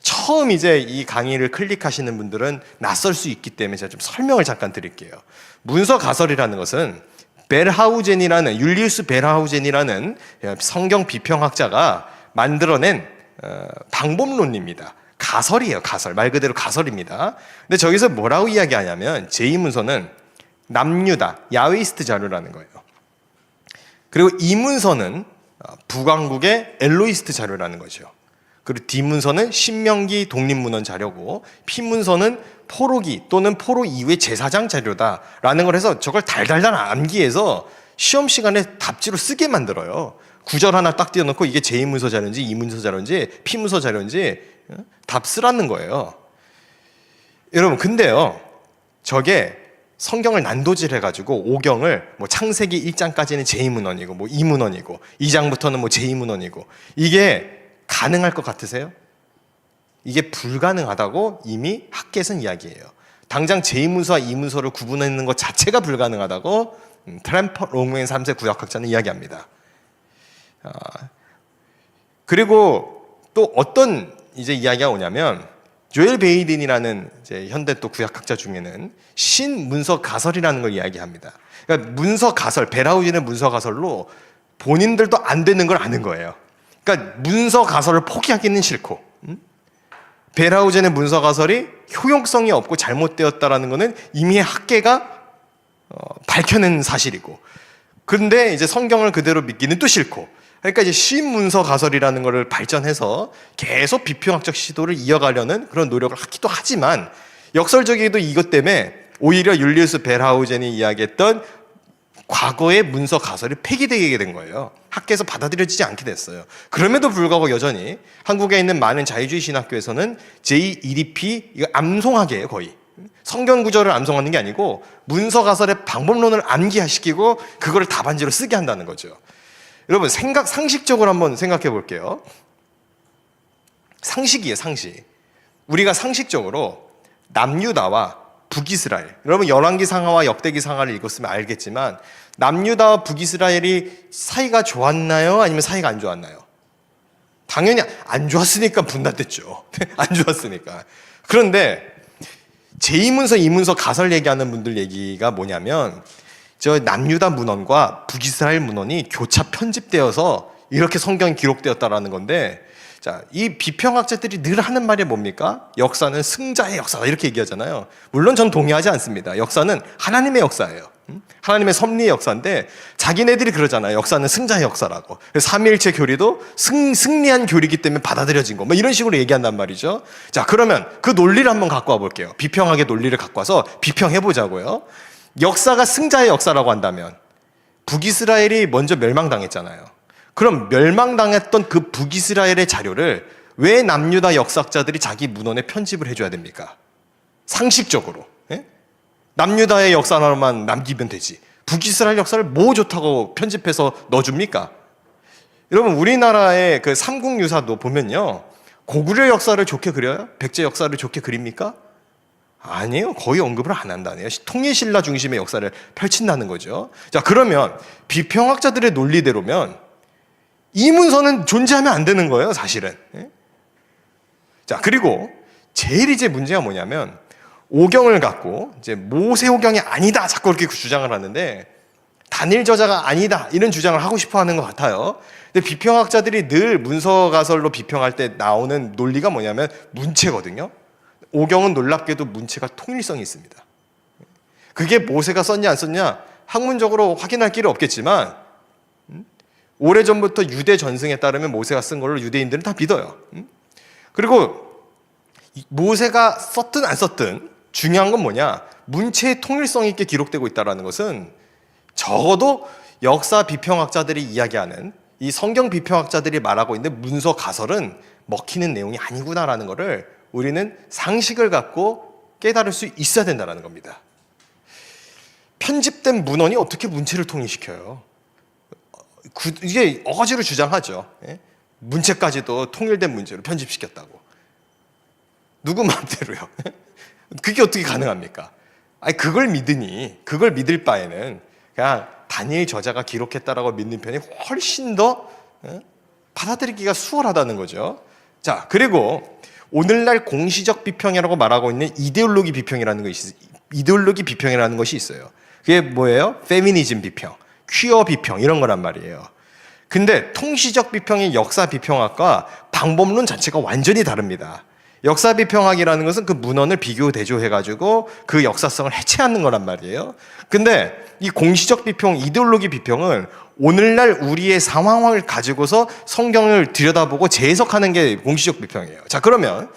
처음 이제 이 강의를 클릭하시는 분들은 낯설 수 있기 때문에 제가 좀 설명을 잠깐 드릴게요. 문서 가설이라는 것은 율리우스 벨하우젠이라는 성경 비평학자가 만들어낸 방법론입니다. 가설이에요. 가설. 말 그대로 가설입니다. 근데 저기서 뭐라고 이야기하냐면 제2문서는 남유다, 야웨이스트 자료라는 거예요. 그리고 이문서는 북왕국의 엘로이스트 자료라는 거죠. 그리고 D문서는 신명기 독립문헌 자료고 P문서는 포로기 또는 포로 이후의 제사장 자료다라는 걸 해서 저걸 달달달 암기해서 시험 시간에 답지로 쓰게 만들어요. 구절 하나 딱 띄워놓고 이게 제2문서 자료인지 이문서 자료인지 P문서 자료인지 답 쓰라는 거예요. 여러분 근데요 저게 성경을 난도질 해가지고 오경을 뭐 창세기 1장까지는 제2문헌이고 뭐 2문헌이고 2장부터는 뭐 제2문헌이고 이게 가능할 것 같으세요? 이게 불가능하다고 이미 학계에서는 이야기해요. 당장 제2문서와 2문서를 구분하는 것 자체가 불가능하다고 트램퍼 롱맨 3세 구약학자는 이야기합니다. 그리고 또 어떤 이제 이야기가 오냐면 조엘 베이든이라는 이제 현대 또 구약학자 중에는 신문서 가설이라는 걸 이야기합니다. 그러니까 문서 가설, 벨하우젠의 문서 가설로 본인들도 안 되는 걸 아는 거예요. 그러니까 문서 가설을 포기하기는 싫고 벨하우젠의 문서 가설이 효용성이 없고 잘못되었다라는 것은 이미 학계가 밝혀낸 사실이고 그런데 이제 성경을 그대로 믿기는 또 싫고 그러니까 이제 신문서 가설이라는 것을 발전해서 계속 비평학적 시도를 이어가려는 그런 노력을 하기도 하지만 역설적이게도 이것 때문에 오히려 율리우스 벨하우젠이 이야기했던 과거의 문서 가설이 폐기되게 된 거예요. 학계에서 받아들여지지 않게 됐어요. 그럼에도 불구하고 여전히 한국에 있는 많은 자유주의 신학교에서는 제2DP 이거 암송하게 해요. 거의 성경 구절을 암송하는 게 아니고 문서 가설의 방법론을 암기시키고 그거를 답안지로 쓰게 한다는 거죠. 여러분 상식적으로 한번 생각해 볼게요. 상식이에요. 상식. 우리가 상식적으로 남유다와 북이스라엘, 여러분 열왕기 상하와 역대기 상하를 읽었으면 알겠지만 남유다와 북이스라엘이 사이가 좋았나요? 아니면 사이가 안 좋았나요? 당연히 안 좋았으니까 분단됐죠. 안 좋았으니까. 그런데 제2문서, 2문서 가설 얘기하는 분들 얘기가 뭐냐면 저 남유다 문헌과 북이스라엘 문헌이 교차 편집되어서 이렇게 성경이 기록되었다라는 건데 자, 이 비평학자들이 늘 하는 말이 뭡니까? 역사는 승자의 역사다 이렇게 얘기하잖아요. 물론 전 동의하지 않습니다. 역사는 하나님의 역사예요. 하나님의 섭리의 역사인데 자기네들이 그러잖아요. 역사는 승자의 역사라고. 삼위일체 교리도 승리한 교리이기 때문에 받아들여진 거. 뭐 이런 식으로 얘기한단 말이죠. 자, 그러면 그 논리를 한번 갖고 와 볼게요. 비평학의 논리를 갖고 와서 비평해 보자고요. 역사가 승자의 역사라고 한다면 북이스라엘이 먼저 멸망당했잖아요. 그럼 멸망당했던 그 북이스라엘의 자료를 왜 남유다 역사학자들이 자기 문헌에 편집을 해줘야 됩니까? 상식적으로. 예? 남유다의 역사만 남기면 되지. 북이스라엘 역사를 뭐 좋다고 편집해서 넣어줍니까? 여러분 우리나라의 그 삼국유사도 보면요. 고구려 역사를 좋게 그려요? 백제 역사를 좋게 그립니까? 아니에요. 거의 언급을 안 한다네요. 통일신라 중심의 역사를 펼친다는 거죠. 자, 그러면 비평학자들의 논리대로면 이 문서는 존재하면 안 되는 거예요, 사실은. 자, 그리고 제일 이제 문제가 뭐냐면 오경을 갖고 이제 모세오경이 아니다 자꾸 이렇게 주장을 하는데 단일 저자가 아니다 이런 주장을 하고 싶어 하는 것 같아요. 근데 비평학자들이 늘 문서 가설로 비평할 때 나오는 논리가 뭐냐면 문체거든요. 오경은 놀랍게도 문체가 통일성이 있습니다. 그게 모세가 썼냐 안 썼냐 학문적으로 확인할 길은 없겠지만 오래전부터 유대 전승에 따르면 모세가 쓴 걸로 유대인들은 다 믿어요. 그리고 모세가 썼든 안 썼든 중요한 건 뭐냐? 문체의 통일성 있게 기록되고 있다는 것은 적어도 역사 비평학자들이 이야기하는 이 성경 비평학자들이 말하고 있는 문서 가설은 먹히는 내용이 아니구나라는 것을 우리는 상식을 갖고 깨달을 수 있어야 된다는 겁니다. 편집된 문헌이 어떻게 문체를 통일시켜요? 이게 어거지로 주장하죠. 문체까지도 통일된 문제로 편집시켰다고. 누구 마음대로요? 그게 어떻게 가능합니까? 아니, 그걸 믿을 바에는 그냥 다니엘 저자가 기록했다라고 믿는 편이 훨씬 더 받아들이기가 수월하다는 거죠. 자, 그리고 오늘날 공시적 비평이라고 말하고 있는 이데올로기 비평이라는 것이 있어요. 그게 뭐예요? 페미니즘 비평, 퀴어 비평 이런 거란 말이에요. 근데 통시적 비평의 역사 비평학과 방법론 자체가 완전히 다릅니다. 역사 비평학이라는 것은 그 문헌을 비교 대조해가지고 그 역사성을 해체하는 거란 말이에요. 근데 이 공시적 비평, 이데올로기 비평은 오늘날 우리의 상황을 가지고서 성경을 들여다보고 재해석하는 게 공시적 비평이에요. 자, 그러면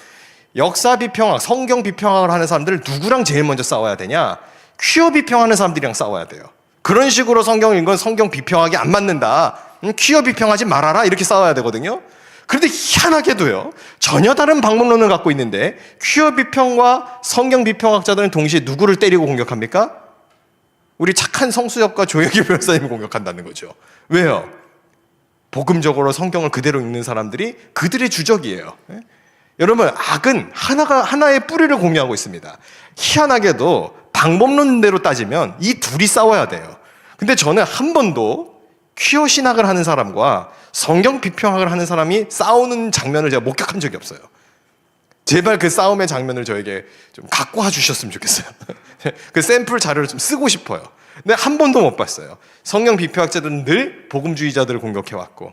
역사 비평학, 성경 비평학을 하는 사람들은 누구랑 제일 먼저 싸워야 되냐? 퀴어 비평하는 사람들이랑 싸워야 돼요. 그런 식으로 성경을 읽은 건 성경 비평학이 안 맞는다. 퀴어 비평하지 말아라. 이렇게 싸워야 되거든요. 그런데 희한하게도요, 전혀 다른 방법론을 갖고 있는데 퀴어 비평과 성경 비평학자들은 동시에 누구를 때리고 공격합니까? 우리 착한 성수엽과 조혁이 변호사님을 공격한다는 거죠. 왜요? 복음적으로 성경을 그대로 읽는 사람들이 그들의 주적이에요. 여러분, 악은 하나의 뿌리를 공유하고 있습니다. 희한하게도 방법론대로 따지면 이 둘이 싸워야 돼요. 근데 저는 한 번도 퀴어 신학을 하는 사람과 성경 비평학을 하는 사람이 싸우는 장면을 제가 목격한 적이 없어요. 제발 그 싸움의 장면을 저에게 좀 갖고 와 주셨으면 좋겠어요. 그 샘플 자료를 좀 쓰고 싶어요. 근데 한 번도 못 봤어요. 성경 비평학자들은 늘 복음주의자들을 공격해왔고,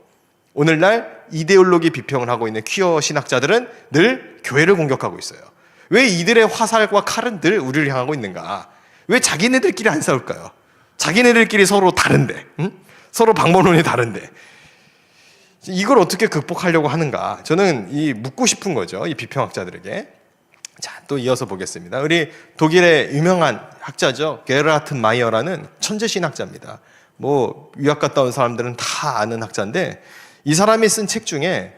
오늘날 이데올로기 비평을 하고 있는 퀴어 신학자들은 늘 교회를 공격하고 있어요. 왜 이들의 화살과 칼은 늘 우리를 향하고 있는가? 왜 자기네들끼리 안 싸울까요? 자기네들끼리 서로 다른데, 서로 방법론이 다른데 이걸 어떻게 극복하려고 하는가? 저는 묻고 싶은 거죠, 이 비평학자들에게. 자, 또 이어서 보겠습니다. 우리 독일의 유명한 학자죠, 게르하트 마이어라는 천재 신학자입니다. 유학 갔다 온 사람들은 다 아는 학자인데, 이 사람이 쓴 책 중에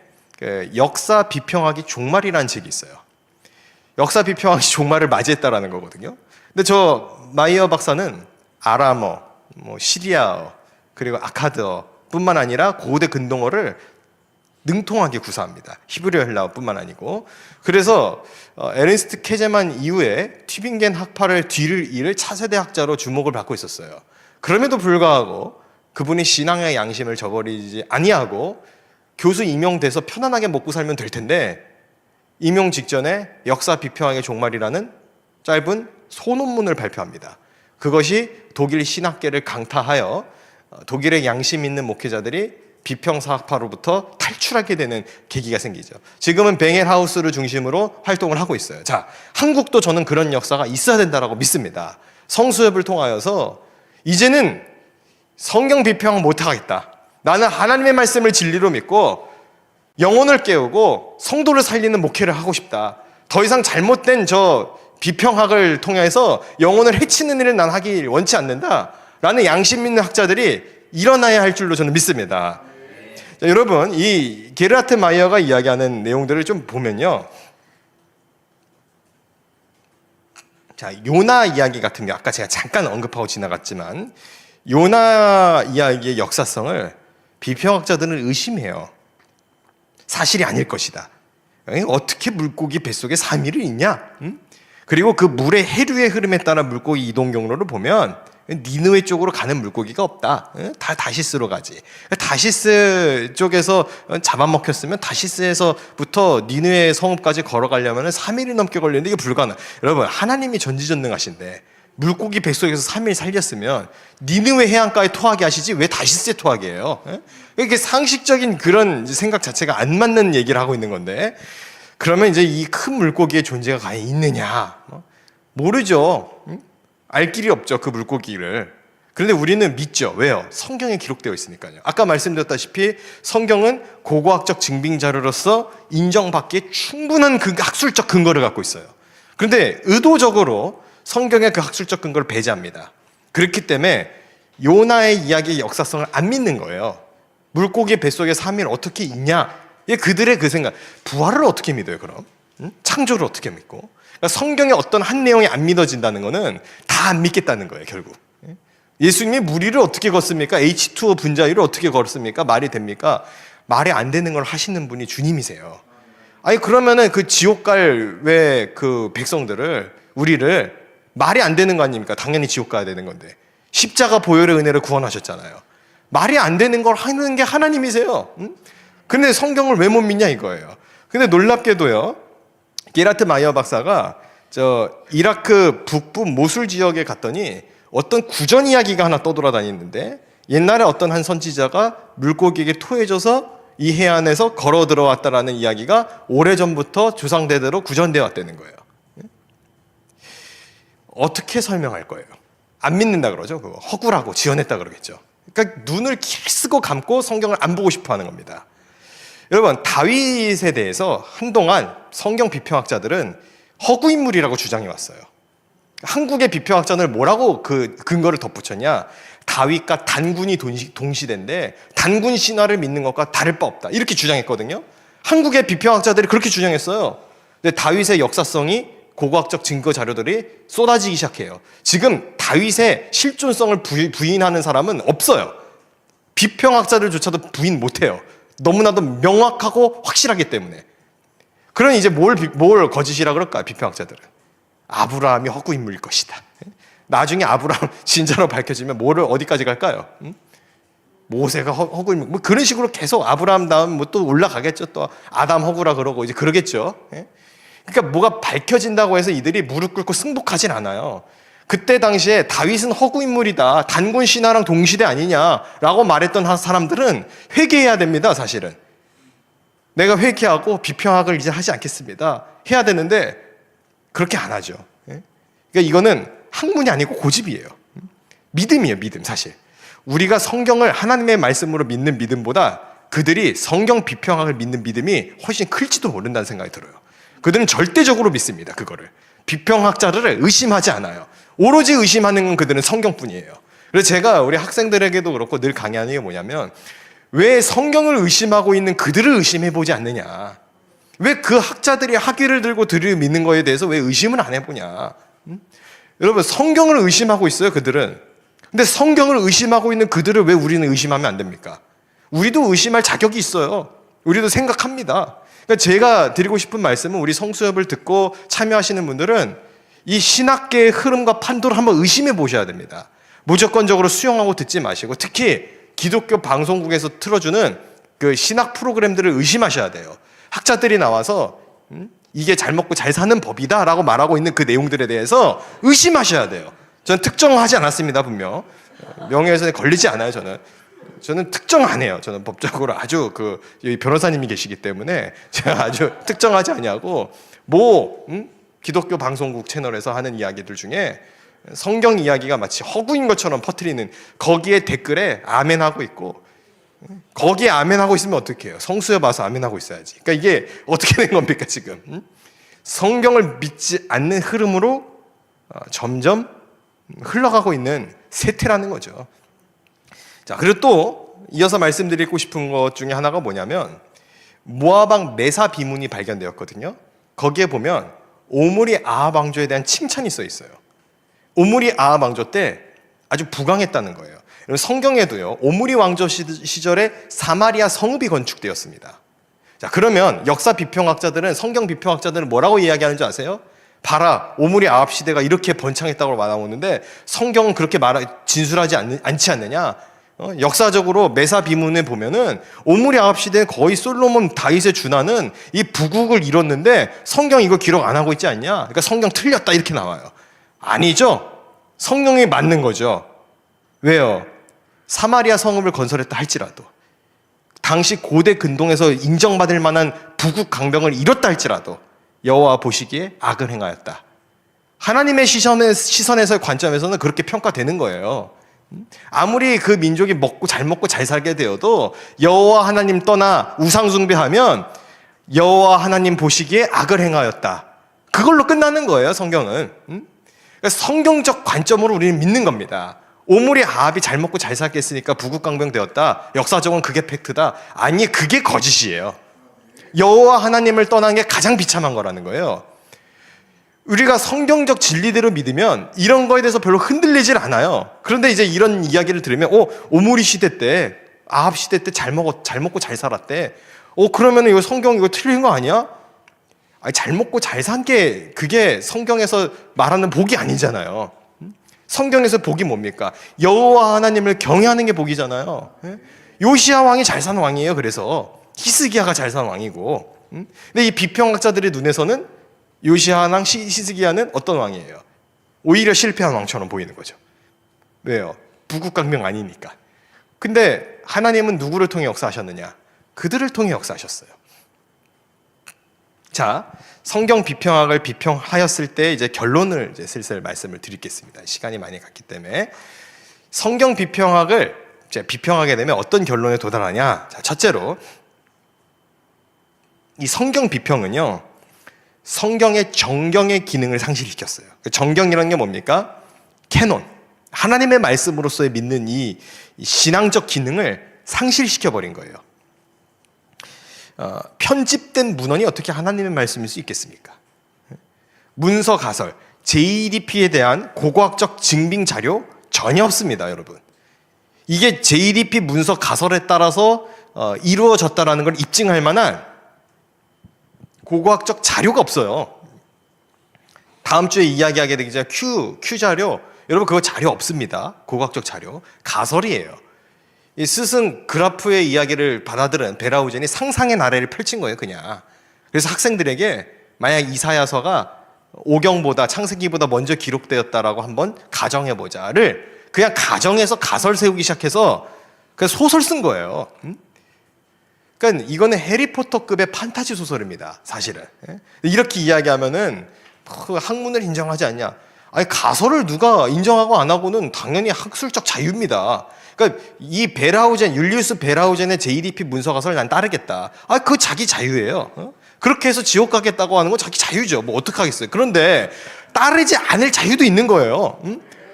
역사 비평학이 종말이라는 책이 있어요. 역사 비평학이 종말을 맞이했다라는 거거든요. 근데 저 마이어 박사는 아람어, 시리아어, 그리고 아카드어 뿐만 아니라 고대 근동어를 능통하게 구사합니다. 히브리어, 헬라어뿐만 아니고. 그래서 에르네스트 케제만 이후에 튜빙겐 학파를 뒤를 이을 차세대 학자로 주목을 받고 있었어요. 그럼에도 불구하고 그분이 신앙의 양심을 저버리지 아니하고 교수 임용돼서 편안하게 먹고 살면 될 텐데, 임용 직전에 역사 비평학의 종말이라는 짧은 소논문을 발표합니다. 그것이 독일 신학계를 강타하여 독일의 양심 있는 목회자들이 비평사학파로부터 탈출하게 되는 계기가 생기죠. 지금은 뱅헬하우스를 중심으로 활동을 하고 있어요. 자, 한국도 저는 그런 역사가 있어야 된다고 믿습니다. 성수협을 통하여서 이제는 성경 비평 못하겠다. 나는 하나님의 말씀을 진리로 믿고 영혼을 깨우고 성도를 살리는 목회를 하고 싶다. 더 이상 잘못된 저 비평학을 통해서 영혼을 해치는 일을 난 하기 원치 않는다 라는 양심 있는 학자들이 일어나야 할 줄로 저는 믿습니다. 자, 여러분, 이 게르하트 마이어가 이야기하는 내용들을 좀 보면요, 자, 요나 이야기 같은 게 아까 제가 잠깐 언급하고 지나갔지만, 요나 이야기의 역사성을 비평학자들은 의심해요. 사실이 아닐 것이다. 어떻게 물고기 뱃속에 3일을 있냐? 그리고 그 물의 해류의 흐름에 따라 물고기 이동 경로를 보면 니느웨 쪽으로 가는 물고기가 없다. 다 다시스로 가지. 다시스 쪽에서 잡아먹혔으면 다시스에서부터 니느웨 성읍까지 걸어가려면 3일이 넘게 걸리는데 이게 불가능. 여러분, 하나님이 전지전능하신데 물고기 뱃속에서 3일 살렸으면 니느웨 해안가에 토하게 하시지 왜 다시스에 토하게 해요? 이게 상식적인 그런 생각 자체가 안 맞는 얘기를 하고 있는 건데, 그러면 이제 이 큰 물고기의 존재가 과연 있느냐? 모르죠. 알 길이 없죠, 그 물고기를. 그런데 우리는 믿죠. 왜요? 성경에 기록되어 있으니까요. 아까 말씀드렸다시피 성경은 고고학적 증빙 자료로서 인정받기에 충분한 학술적 근거를 갖고 있어요. 그런데 의도적으로 성경의 그 학술적 근거를 배제합니다. 그렇기 때문에 요나의 이야기의 역사성을 안 믿는 거예요. 물고기 뱃속에 3일 어떻게 있냐? 이게 그들의 그 생각, 부활을 어떻게 믿어요 그럼? 응? 창조를 어떻게 믿고? 그러니까 성경의 어떤 한 내용이 안 믿어진다는 거는 다 안 믿겠다는 거예요 결국. 예수님이 무리를 어떻게 걷습니까? H2O 분자율을 어떻게 걸었습니까? 말이 됩니까? 말이 안 되는 걸 하시는 분이 주님이세요. 아니 그러면은 그 지옥 갈 왜 그 백성들을 우리를 말이 안 되는 거 아닙니까? 당연히 지옥 가야 되는 건데 십자가 보혈의 은혜를 구원하셨잖아요. 말이 안 되는 걸 하는 게 하나님이세요. 응? 근데 성경을 왜 못 믿냐 이거예요. 근데 놀랍게도요, 게라트 마이어 박사가 저 이라크 북부 모술 지역에 갔더니 어떤 구전 이야기가 하나 떠돌아다니는데 옛날에 어떤 한 선지자가 물고기에게 토해져서 이 해안에서 걸어 들어왔다라는 이야기가 오래전부터 조상대대로 구전되어 왔다는 거예요. 어떻게 설명할 거예요? 안 믿는다 그러죠. 그거 허구라고 지어냈다 그러겠죠. 그러니까 눈을 길 쓰고 감고 성경을 안 보고 싶어 하는 겁니다. 여러분, 다윗에 대해서 한동안 성경 비평학자들은 허구 인물이라고 주장해 왔어요. 한국의 비평학자는 뭐라고 그 근거를 덧붙였냐? 다윗과 단군이 동시대인데 단군 신화를 믿는 것과 다를 바 없다. 이렇게 주장했거든요. 한국의 비평학자들이 그렇게 주장했어요. 근데 다윗의 역사성이 고고학적 증거 자료들이 쏟아지기 시작해요. 지금 다윗의 실존성을 부인하는 사람은 없어요. 비평학자들조차도 부인 못해요. 너무나도 명확하고 확실하기 때문에. 그럼 이제 뭘 거짓이라 그럴까? 비평학자들은 아브라함이 허구 인물일 것이다. 나중에 아브라함 진짜로 밝혀지면 뭐를 어디까지 갈까요? 모세가 허구 인물, 뭐 그런 식으로 계속 아브라함 다음 뭐 또 올라가겠죠. 또 아담 허구라 그러고 이제 그러겠죠. 그러니까 뭐가 밝혀진다고 해서 이들이 무릎 꿇고 승복하진 않아요. 그때 당시에 다윗은 허구 인물이다, 단군 신화랑 동시대 아니냐라고 말했던 사람들은 회개해야 됩니다. 사실은 내가 회개하고 비평학을 이제 하지 않겠습니다 해야 되는데 그렇게 안 하죠. 그러니까 이거는 학문이 아니고 고집이에요. 믿음이에요. 믿음. 사실 우리가 성경을 하나님의 말씀으로 믿는 믿음보다 그들이 성경 비평학을 믿는 믿음이 훨씬 클지도 모른다는 생각이 들어요. 그들은 절대적으로 믿습니다. 그거를 비평학자를 의심하지 않아요. 오로지 의심하는 건 그들은 성경뿐이에요. 그래서 제가 우리 학생들에게도 그렇고 늘 강의하는 게 뭐냐면, 왜 성경을 의심하고 있는 그들을 의심해보지 않느냐, 왜 그 학자들이 학위를 들고 들을 믿는 거에 대해서 왜 의심을 안 해보냐. 여러분, 성경을 의심하고 있어요 그들은. 근데 성경을 의심하고 있는 그들을 왜 우리는 의심하면 안 됩니까? 우리도 의심할 자격이 있어요. 우리도 생각합니다. 그러니까 제가 드리고 싶은 말씀은, 우리 성수협을 듣고 참여하시는 분들은 이 신학계의 흐름과 판도를 한번 의심해 보셔야 됩니다. 무조건적으로 수용하고 듣지 마시고, 특히 기독교 방송국에서 틀어주는 그 신학 프로그램들을 의심하셔야 돼요. 학자들이 나와서 이게 잘 먹고 잘 사는 법이다 라고 말하고 있는 그 내용들에 대해서 의심하셔야 돼요. 저는 특정하지 않았습니다. 분명 명예훼손에 걸리지 않아요. 저는 특정 안 해요. 저는 법적으로 아주 여기 변호사님이 계시기 때문에 제가 아주 특정하지 않냐고, 기독교 방송국 채널에서 하는 이야기들 중에 성경 이야기가 마치 허구인 것처럼 퍼뜨리는, 거기에 댓글에 아멘하고 있고, 거기에 아멘하고 있으면 어떡해요? 성수에 봐서 아멘하고 있어야지. 그러니까 이게 어떻게 된 겁니까 지금? 성경을 믿지 않는 흐름으로 점점 흘러가고 있는 세태라는 거죠. 자, 그리고 또 이어서 말씀드리고 싶은 것 중에 하나가 뭐냐면, 모압 메사 비문이 발견되었거든요. 거기에 보면 오므리 아합 왕조에 대한 칭찬이 써 있어요. 오므리 아합 왕조 때 아주 부강했다는 거예요. 성경에도요, 오므리 왕조 시절에 사마리아 성읍이 건축되었습니다. 자, 그러면 역사 비평학자들은, 성경 비평학자들은 뭐라고 이야기하는 줄 아세요? 봐라, 오므리 아합 시대가 이렇게 번창했다고 말하는데 성경은 그렇게 진술하지 않지 않느냐? 역사적으로 메사 비문에 보면은 오므리 아합 시대는 거의 솔로몬 다윗에 준하는 이 부국을 이뤘는데 성경 이거 기록 안 하고 있지 않냐? 그러니까 성경 틀렸다 이렇게 나와요. 아니죠. 성경이 맞는 거죠. 왜요? 사마리아 성읍을 건설했다 할지라도, 당시 고대 근동에서 인정받을 만한 부국 강병을 이뤘다 할지라도 여호와 보시기에 악을 행하였다. 하나님의 시선에서의 관점에서는 그렇게 평가되는 거예요. 아무리 그 민족이 먹고 잘 살게 되어도 여호와 하나님 떠나 우상 숭배하면 여호와 하나님 보시기에 악을 행하였다. 그걸로 끝나는 거예요, 성경은. 그러니까 성경적 관점으로 우리는 믿는 겁니다. 오므리 아합이 잘 먹고 잘 살게 했으니까 부국강병 되었다, 역사적으로는 그게 팩트다. 아니, 그게 거짓이에요. 여호와 하나님을 떠난 게 가장 비참한 거라는 거예요. 우리가 성경적 진리대로 믿으면 이런 거에 대해서 별로 흔들리질 않아요. 그런데 이제 이런 이야기를 들으면 오므리 시대 때, 아합 시대 때 잘 먹고 잘 살았대. 그러면 이거 성경 이거 틀린 거 아니야? 아니, 잘 먹고 잘 산 게 그게 성경에서 말하는 복이 아니잖아요. 성경에서 복이 뭡니까? 여호와 하나님을 경외하는 게 복이잖아요. 요시야 왕이 잘 산 왕이에요. 그래서 히스기야가 잘 산 왕이고. 근데 이 비평학자들의 눈에서는 요시야 왕, 히스기야는 어떤 왕이에요? 오히려 실패한 왕처럼 보이는 거죠. 왜요? 부국강명 아니니까. 근데 하나님은 누구를 통해 역사하셨느냐? 그들을 통해 역사하셨어요. 자, 성경 비평학을 비평하였을 때 이제 결론을 이제 슬슬 말씀을 드리겠습니다. 시간이 많이 갔기 때문에 성경 비평학을 이제 비평하게 되면 어떤 결론에 도달하냐? 자, 첫째로 이 성경 비평은요, 성경의 정경의 기능을 상실시켰어요. 정경이라는 게 뭡니까? 캐논, 하나님의 말씀으로서의 믿는 이 신앙적 기능을 상실시켜버린 거예요. 편집된 문헌이 어떻게 하나님의 말씀일 수 있겠습니까? 문서 가설, JDP에 대한 고고학적 증빙 자료 전혀 없습니다, 여러분. 이게 JDP 문서 가설에 따라서 이루어졌다라는 걸 입증할 만한 고고학적 자료가 없어요. 다음 주에 이야기하게 되기 전에 Q 자료, 여러분 그거 자료 없습니다. 고고학적 자료, 가설이에요. 이 스승 그라프의 이야기를 받아들은 베라우젠이 상상의 나래를 펼친 거예요, 그냥. 그래서 학생들에게 만약 이사야서가 오경보다, 창세기보다 먼저 기록되었다라고 한번 가정해보자를 그냥 가정해서 가설 세우기 시작해서 그냥 소설 쓴 거예요. 그러니까 이거는 해리포터급의 판타지 소설입니다, 사실은. 이렇게 이야기하면은 학문을 인정하지 않냐? 아니, 가설을 누가 인정하고 안 하고는 당연히 학술적 자유입니다. 그러니까 이 율리우스 베라우젠의 JDP 문서 가설을 난 따르겠다. 그거 자기 자유예요. 그렇게 해서 지옥 가겠다고 하는 건 자기 자유죠. 뭐 어떡하겠어요. 그런데 따르지 않을 자유도 있는 거예요.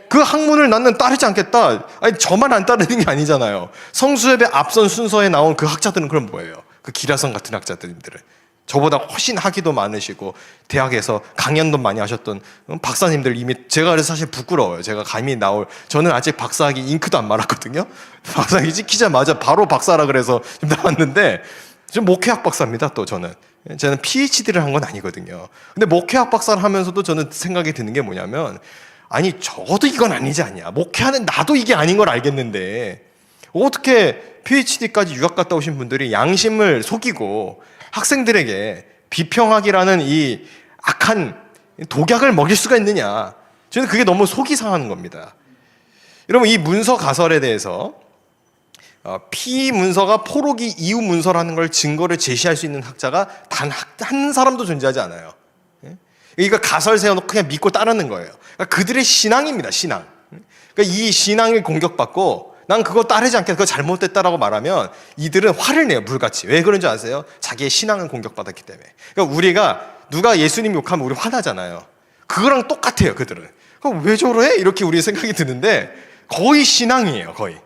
그 학문을 나는 따르지 않겠다. 아니, 저만 안 따르는 게 아니잖아요. 성수협의 앞선 순서에 나온 그 학자들은 그럼 뭐예요? 그 기라성 같은 학자들은. 저보다 훨씬 학위도 많으시고 대학에서 강연도 많이 하셨던 박사님들 이미 제가 그래서 사실 부끄러워요. 제가 감히 저는 아직 박사학위 잉크도 안 말았거든요. 박사학위 찍히자마자 바로 박사라 그래서 나왔는데 좀 목회학 박사입니다. 또 저는 PhD를 한 건 아니거든요. 근데 목회학 박사를 하면서도 저는 생각이 드는 게 뭐냐면 아니 적어도 이건 아니지 않냐. 목회하는 나도 이게 아닌 걸 알겠는데 어떻게 PhD까지 유학 갔다 오신 분들이 양심을 속이고 학생들에게 비평학이라는 이 악한 독약을 먹일 수가 있느냐. 저는 그게 너무 속이 상하는 겁니다. 여러분, 이 문서 가설에 대해서 피 문서가 포로기 이후 문서라는 걸 증거를 제시할 수 있는 학자가 단 한 사람도 존재하지 않아요. 그러니까 가설 세워놓고 그냥 믿고 따르는 거예요. 그러니까 그들의 신앙입니다, 신앙. 그러니까 이 신앙을 공격받고 난 그거 따르지 않겠다, 그거 잘못됐다라고 말하면 이들은 화를 내요, 불같이. 왜 그런지 아세요? 자기의 신앙을 공격받았기 때문에. 그러니까 우리가 누가 예수님 욕하면 우리 화나잖아요. 그거랑 똑같아요, 그들은. 그럼 왜 저래? 이렇게 우리 생각이 드는데 거의 신앙이에요, 거의.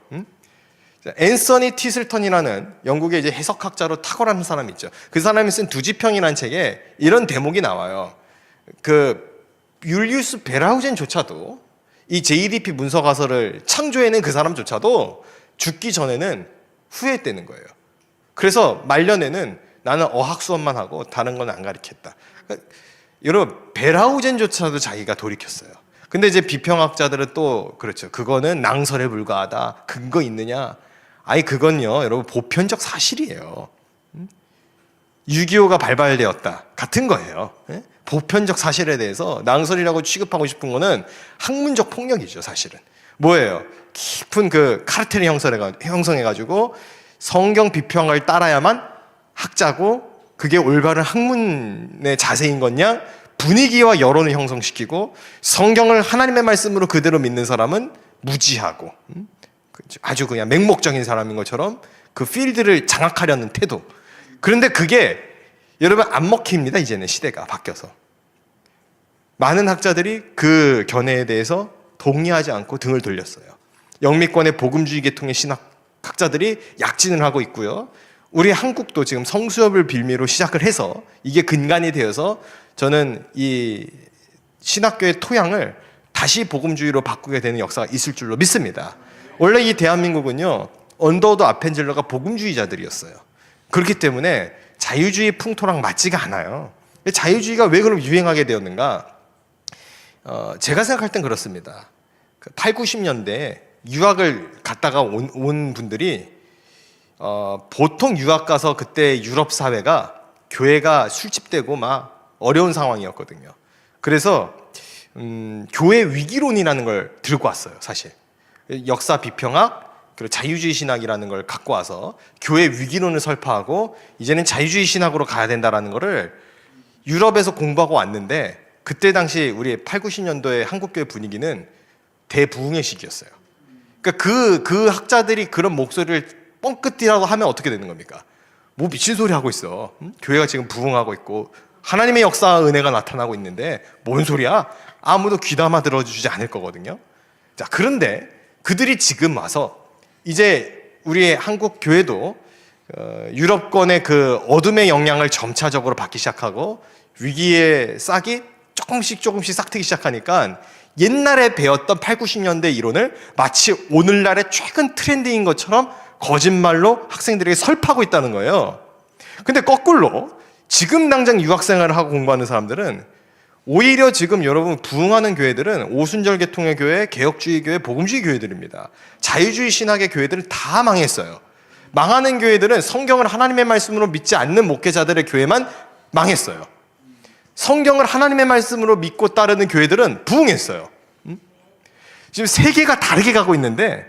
앤서니 티슬턴이라는 영국의 이제 해석학자로 탁월한 사람이 있죠. 그 사람이 쓴 두지평이라는 책에 이런 대목이 나와요. 율리우스 베라우젠조차도 이 JDP 문서 가설을 창조해낸 그 사람조차도 죽기 전에는 후회했다는 거예요. 그래서 말년에는 나는 어학 수업만 하고 다른 건 안 가르쳤다. 그러니까 여러분, 베라우젠조차도 자기가 돌이켰어요. 근데 이제 비평학자들은 또 그렇죠. 그거는 낭설에 불과하다. 근거 있느냐? 아니, 그건요, 여러분, 보편적 사실이에요. 6.25가 발발되었다. 같은 거예요. 보편적 사실에 대해서 낭설이라고 취급하고 싶은 거는 학문적 폭력이죠, 사실은. 뭐예요? 깊은 그 카르텔이 형성해가지고 성경 비평을 따라야만 학자고 그게 올바른 학문의 자세인 거냐? 분위기와 여론을 형성시키고 성경을 하나님의 말씀으로 그대로 믿는 사람은 무지하고 아주 그냥 맹목적인 사람인 것처럼 그 필드를 장악하려는 태도. 그런데 그게 여러분 안 먹힙니다. 이제는 시대가 바뀌어서. 많은 학자들이 그 견해에 대해서 동의하지 않고 등을 돌렸어요. 영미권의 복음주의 계통의 신학학자들이 약진을 하고 있고요. 우리 한국도 지금 성수협을 빌미로 시작을 해서 이게 근간이 되어서 저는 이 신학교의 토양을 다시 복음주의로 바꾸게 되는 역사가 있을 줄로 믿습니다. 원래 이 대한민국은요, 언더우드 아펜젤러가 복음주의자들이었어요. 그렇기 때문에 자유주의 풍토랑 맞지가 않아요. 자유주의가 왜 그럼 유행하게 되었는가? 제가 생각할 땐 그렇습니다. 8, 90년대 유학을 갔다가 온 분들이 보통 유학 가서 그때 유럽 사회가 교회가 술집되고 막 어려운 상황이었거든요. 그래서 교회 위기론이라는 걸 들고 왔어요, 사실. 역사 비평학 그리고 자유주의 신학이라는 걸 갖고 와서 교회 위기론을 설파하고 이제는 자유주의 신학으로 가야 된다라는 거를 유럽에서 공부하고 왔는데, 그때 당시 우리 8, 90년도의 한국교회 분위기는 대부흥의 시기였어요. 그러니까 그 학자들이 그런 목소리를 뻥끗이라도 하면 어떻게 되는 겁니까? 뭐 미친 소리 하고 있어. 교회가 지금 부흥하고 있고 하나님의 역사 은혜가 나타나고 있는데 뭔 소리야? 아무도 귀담아 들어주지 않을 거거든요. 자, 그런데 그들이 지금 와서 이제 우리의 한국 교회도 유럽권의 그 어둠의 영향을 점차적으로 받기 시작하고 위기의 싹이 조금씩 싹트기 시작하니까 옛날에 배웠던 8, 90년대 이론을 마치 오늘날의 최근 트렌드인 것처럼 거짓말로 학생들에게 설파하고 있다는 거예요. 근데 거꾸로 지금 당장 유학생활을 하고 공부하는 사람들은 오히려 지금 여러분 부흥하는 교회들은 오순절 계통의 교회, 개혁주의 교회, 복음주의 교회들입니다. 자유주의 신학의 교회들은 다 망했어요. 망하는 교회들은 성경을 하나님의 말씀으로 믿지 않는 목회자들의 교회만 망했어요. 성경을 하나님의 말씀으로 믿고 따르는 교회들은 부흥했어요. 지금 세계가 다르게 가고 있는데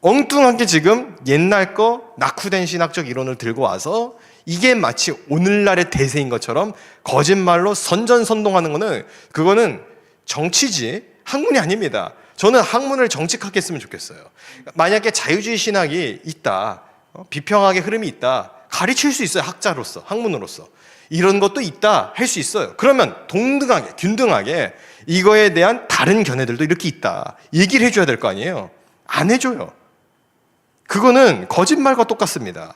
엉뚱하게 지금 옛날 거 낙후된 신학적 이론을 들고 와서 이게 마치 오늘날의 대세인 것처럼 거짓말로 선전선동하는 거는, 그거는 정치지 학문이 아닙니다. 저는 학문을 정직하게 했으면 좋겠어요. 만약에 자유주의 신학이 있다, 비평학의 흐름이 있다, 가르칠 수 있어요. 학자로서, 학문으로서. 이런 것도 있다 할 수 있어요. 그러면 동등하게, 균등하게 이거에 대한 다른 견해들도 이렇게 있다 얘기를 해줘야 될 거 아니에요. 안 해줘요. 그거는 거짓말과 똑같습니다.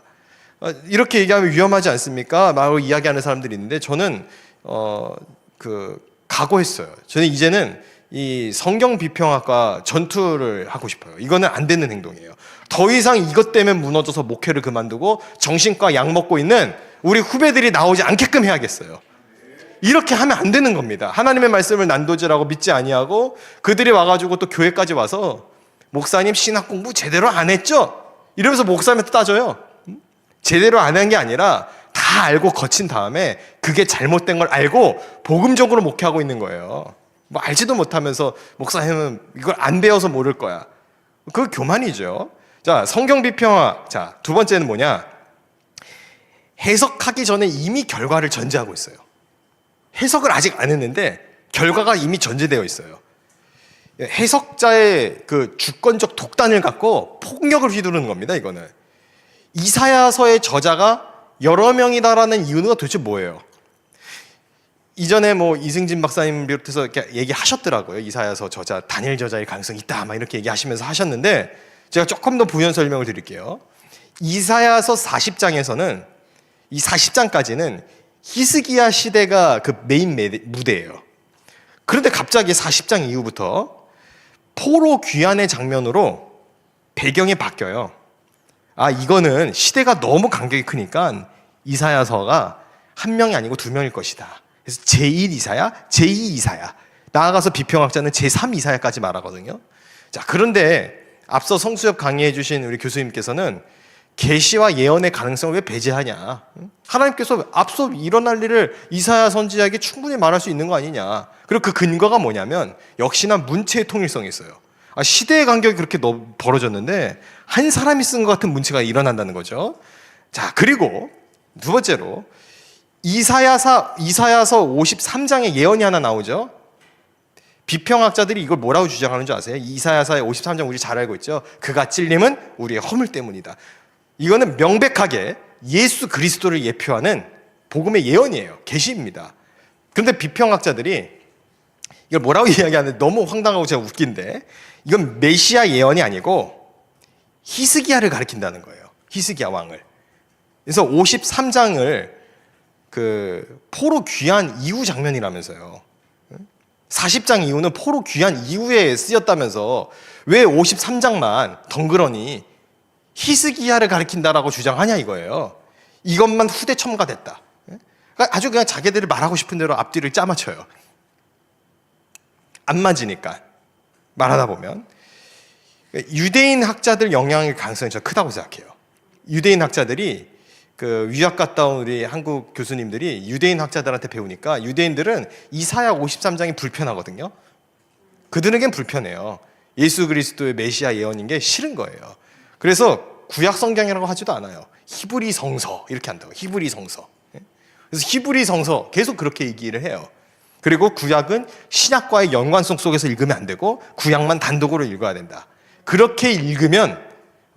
이렇게 얘기하면 위험하지 않습니까? 막 이야기하는 사람들이 있는데 저는 각오했어요. 저는 이제는 이 성경 비평학과 전투를 하고 싶어요. 이거는 안 되는 행동이에요. 더 이상 이것 때문에 무너져서 목회를 그만두고 정신과 약 먹고 있는 우리 후배들이 나오지 않게끔 해야겠어요. 이렇게 하면 안 되는 겁니다. 하나님의 말씀을 난도질하고 믿지 아니하고 그들이 와가지고 또 교회까지 와서 목사님 신학 공부 제대로 안 했죠? 이러면서 목사님한테 따져요. 제대로 안 한 게 아니라 다 알고 거친 다음에 그게 잘못된 걸 알고 복음적으로 목회하고 있는 거예요. 뭐 알지도 못하면서 목사님은 이걸 안 배워서 모를 거야. 그거 교만이죠. 자, 성경 비평학. 자, 두 번째는 뭐냐? 해석하기 전에 이미 결과를 전제하고 있어요. 해석을 아직 안 했는데 결과가 이미 전제되어 있어요. 해석자의 그 주권적 독단을 갖고 폭력을 휘두르는 겁니다. 이거는 이사야서의 저자가 여러 명이다라는 이유는 도대체 뭐예요? 이전에 뭐 이승진 박사님 비롯해서 이렇게 얘기하셨더라고요. 이사야서 저자, 다니엘 저자의 가능성이 있다 막 이렇게 얘기하시면서 하셨는데 제가 조금 더 부연 설명을 드릴게요. 이사야서 40장에서는 이 40장까지는 히스기야 시대가 그 메인 무대예요. 그런데 갑자기 40장 이후부터 포로 귀환의 장면으로 배경이 바뀌어요. 아, 이거는 시대가 너무 간격이 크니까 이사야서가 한 명이 아니고 두 명일 것이다. 그래서 제1 이사야, 제2 이사야, 나아가서 비평학자는 제3 이사야까지 말하거든요. 자, 그런데 앞서 성수협 강의해 주신 우리 교수님께서는 계시와 예언의 가능성을 왜 배제하냐? 하나님께서 앞서 일어날 일을 이사야 선지자에게 충분히 말할 수 있는 거 아니냐? 그리고 그 근거가 뭐냐면 역시나 문체의 통일성이 있어요. 아, 시대의 간격이 그렇게 벌어졌는데 한 사람이 쓴 것 같은 문체가 일어난다는 거죠. 자, 그리고 두 번째로 이사야서 53장에 예언이 하나 나오죠. 비평학자들이 이걸 뭐라고 주장하는 줄 아세요? 이사야서의 53장 우리 잘 알고 있죠. 그가 찔림은 우리의 허물 때문이다. 이거는 명백하게 예수 그리스도를 예표하는 복음의 예언이에요. 계시입니다. 그런데 비평학자들이 이걸 뭐라고 이야기하는데 너무 황당하고 제가 웃긴데 이건 메시아 예언이 아니고 히스기야를 가리킨다는 거예요. 히스기야 왕을. 그래서 53장을 그 포로 귀환 이후 장면이라면서요. 40장 이후는 포로 귀환 이후에 쓰였다면서 왜 53장만 덩그러니 히스기야를 가리킨다라고 주장하냐 이거예요. 이것만 후대 첨가됐다. 그러니까 아주 그냥 자기들이 말하고 싶은 대로 앞뒤를 짜맞춰요. 안 맞으니까 말하다 보면 유대인 학자들 영향의 가능성이 저 크다고 생각해요. 유대인 학자들이 그 유학 갔다 온 우리 한국 교수님들이 유대인 학자들한테 배우니까 유대인들은 이사야 53장이 불편하거든요. 그들에겐 불편해요. 예수 그리스도의 메시아 예언인 게 싫은 거예요. 그래서 구약 성경이라고 하지도 않아요. 히브리 성서 이렇게 한다고. 히브리 성서. 그래서 히브리 성서 계속 그렇게 얘기를 해요. 그리고 구약은 신약과의 연관성 속에서 읽으면 안 되고 구약만 단독으로 읽어야 된다. 그렇게 읽으면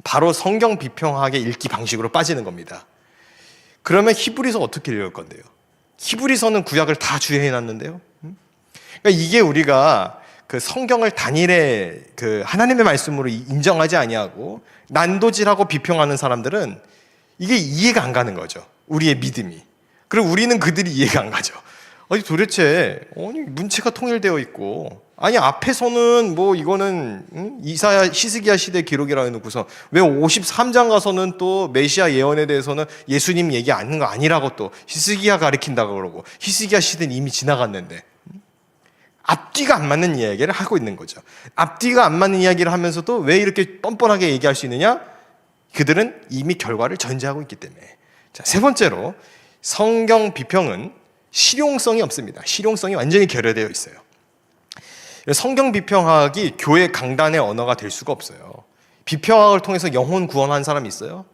바로 성경 비평학의 읽기 방식으로 빠지는 겁니다. 그러면 히브리서 어떻게 읽을 건데요? 히브리서는 구약을 다 주의해 놨는데요. 그러니까 이게 우리가 그 성경을 단일의 그 하나님의 말씀으로 인정하지 아니하고 난도질하고 비평하는 사람들은 이게 이해가 안 가는 거죠. 우리의 믿음이. 그리고 우리는 그들이 이해가 안 가죠. 아니 도대체 문체가 통일되어 있고 아니 앞에서는 뭐 이거는 이사야 히스기야 시대 기록이라 해놓고서 왜 53장 가서는 또 메시아 예언에 대해서는 예수님 얘기 하는 거 아니라고 또 히스기야 가리킨다고 그러고 히스기야 시대는 이미 지나갔는데 앞뒤가 안 맞는 이야기를 하고 있는 거죠. 앞뒤가 안 맞는 이야기를 하면서도 왜 이렇게 뻔뻔하게 얘기할 수 있느냐? 그들은 이미 결과를 전제하고 있기 때문에. 자, 세 번째로 성경 비평은 실용성이 없습니다. 실용성이 완전히 결여되어 있어요. 성경 비평학이 교회 강단의 언어가 될 수가 없어요. 비평학을 통해서 영혼 구원한 사람이 있어요?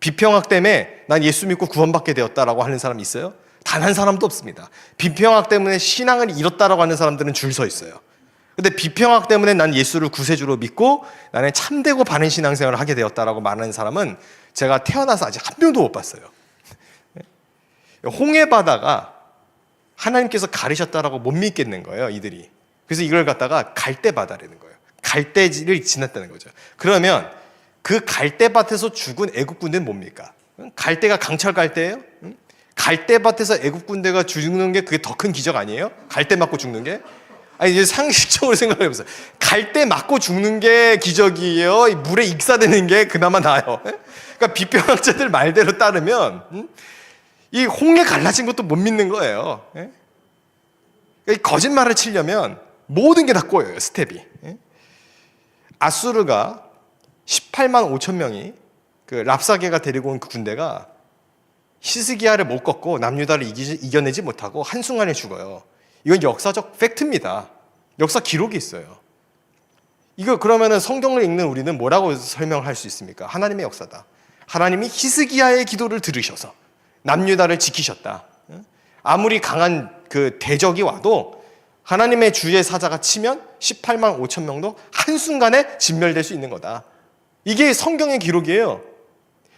비평학 때문에 난 예수 믿고 구원받게 되었다라고 하는 사람이 있어요? 단 한 사람도 없습니다. 비평학 때문에 신앙을 잃었다라고 하는 사람들은 줄 서 있어요. 근데 비평학 때문에 난 예수를 구세주로 믿고 나는 참되고 바른 신앙생활을 하게 되었다라고 말하는 사람은 제가 태어나서 아직 한 명도 못 봤어요. 홍해 바다가 하나님께서 가르셨다라고 못 믿겠는 거예요, 이들이. 그래서 이걸 갖다가 갈대바다라는 거예요. 갈대를 지났다는 거죠. 그러면 그 갈대밭에서 죽은 애국 군대는 뭡니까? 갈대가 강철 갈대예요? 갈대밭에서 애국 군대가 죽는 게 그게 더 큰 기적 아니에요? 갈대 맞고 죽는 게? 아니 이제 상식적으로 생각해 보세요. 갈대 맞고 죽는 게 기적이에요? 물에 익사되는 게 그나마 나아요. 그러니까 비평학자들 말대로 따르면 이 홍해 갈라진 것도 못 믿는 거예요. 그러니까 거짓말을 치려면 모든 게 다 꼬여요, 스텝이. 아수르가 18만 5천 명이 그 랍사게가 데리고 온 그 군대가 히스기야를 못 꺾고 남유다를 이겨내지 못하고 한순간에 죽어요. 이건 역사적 팩트입니다. 역사 기록이 있어요. 이거 그러면은 성경을 읽는 우리는 뭐라고 설명할 수 있습니까? 하나님의 역사다. 하나님이 히스기야의 기도를 들으셔서 남유다를 지키셨다. 아무리 강한 그 대적이 와도 하나님의 주의 사자가 치면 18만 5천 명도 한순간에 진멸될 수 있는 거다. 이게 성경의 기록이에요.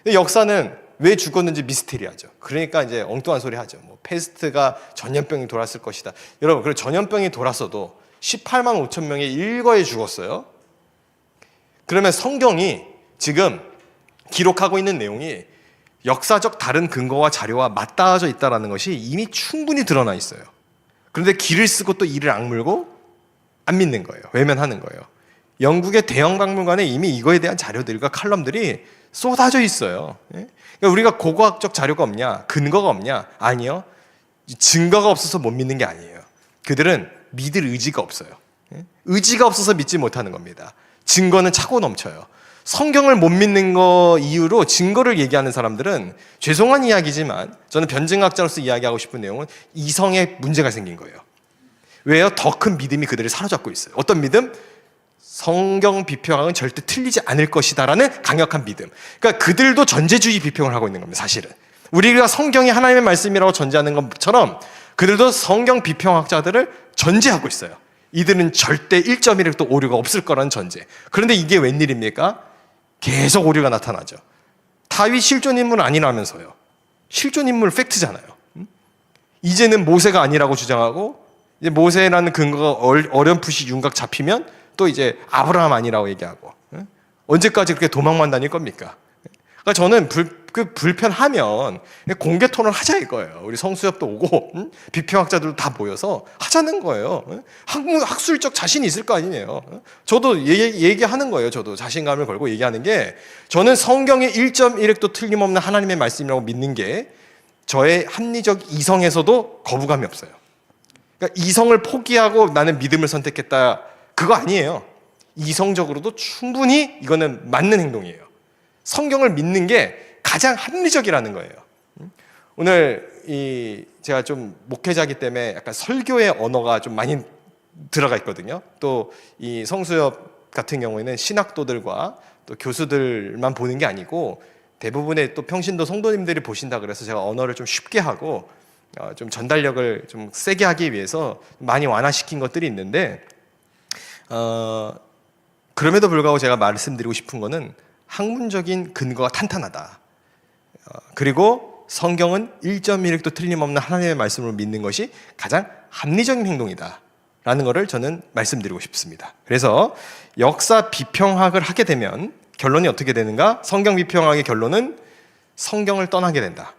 역사는 왜 죽었는지 미스테리하죠. 그러니까 이제 엉뚱한 소리 하죠. 뭐 페스트가 전염병이 돌았을 것이다. 여러분, 그리고 전염병이 돌았어도 18만 5천 명이 일거에 죽었어요. 그러면 성경이 지금 기록하고 있는 내용이 역사적 다른 근거와 자료와 맞닿아져 있다는 것이 이미 충분히 드러나 있어요. 그런데 기를 쓰고 또 이를 악물고 안 믿는 거예요. 외면하는 거예요. 영국의 대형 박물관에 이미 이거에 대한 자료들과 칼럼들이 쏟아져 있어요. 그러니까 우리가 고고학적 자료가 없냐? 근거가 없냐? 아니요. 증거가 없어서 못 믿는 게 아니에요. 그들은 믿을 의지가 없어요. 의지가 없어서 믿지 못하는 겁니다. 증거는 차고 넘쳐요. 성경을 못 믿는 거 이유로 증거를 얘기하는 사람들은 죄송한 이야기지만 저는 변증학자로서 이야기하고 싶은 내용은 이성에 문제가 생긴 거예요. 왜요? 더 큰 믿음이 그들을 사로잡고 있어요. 어떤 믿음? 성경 비평학은 절대 틀리지 않을 것이다라는 강력한 믿음. 그러니까 그들도 전제주의 비평을 하고 있는 겁니다. 사실은 우리가 성경이 하나님의 말씀이라고 전제하는 것처럼 그들도 성경 비평학자들을 전제하고 있어요. 이들은 절대 1.1도 오류가 없을 거라는 전제. 그런데 이게 웬일입니까? 계속 오류가 나타나죠. 다윗 실존인물 아니라면서요. 실존인물 팩트잖아요. 이제는 모세가 아니라고 주장하고 이제 모세라는 근거가 어렴풋이 윤곽 잡히면 또 이제 아브라함 아니라고 얘기하고 언제까지 그렇게 도망만 다닐 겁니까? 그러니까 저는 그 불편하면 공개 토론 하자 이거예요. 우리 성수협도 오고 비평학자들도 다 모여서 하자는 거예요. 학술적 자신이 있을 거 아니에요. 저도 얘기하는 거예요. 저도 자신감을 걸고 얘기하는 게, 저는 성경의 1.1획도 틀림없는 하나님의 말씀이라고 믿는 게 저의 합리적 이성에서도 거부감이 없어요. 그러니까 이성을 포기하고 나는 믿음을 선택했다, 그거 아니에요. 이성적으로도 충분히 이거는 맞는 행동이에요. 성경을 믿는 게 가장 합리적이라는 거예요. 오늘 제가 좀 목회자이기 때문에 약간 설교의 언어가 좀 많이 들어가 있거든요. 또 이 성수협 같은 경우에는 신학도들과 또 교수들만 보는 게 아니고 대부분의 또 평신도 성도님들이 보신다 그래서 제가 언어를 좀 쉽게 하고 좀 전달력을 좀 세게 하기 위해서 많이 완화시킨 것들이 있는데, 그럼에도 불구하고 제가 말씀드리고 싶은 거는 학문적인 근거가 탄탄하다. 그리고 성경은 1.1획도 틀림없는 하나님의 말씀을 믿는 것이 가장 합리적인 행동이다 라는 것을 저는 말씀드리고 싶습니다. 그래서 역사 비평학을 하게 되면 결론이 어떻게 되는가? 성경 비평학의 결론은 성경을 떠나게 된다.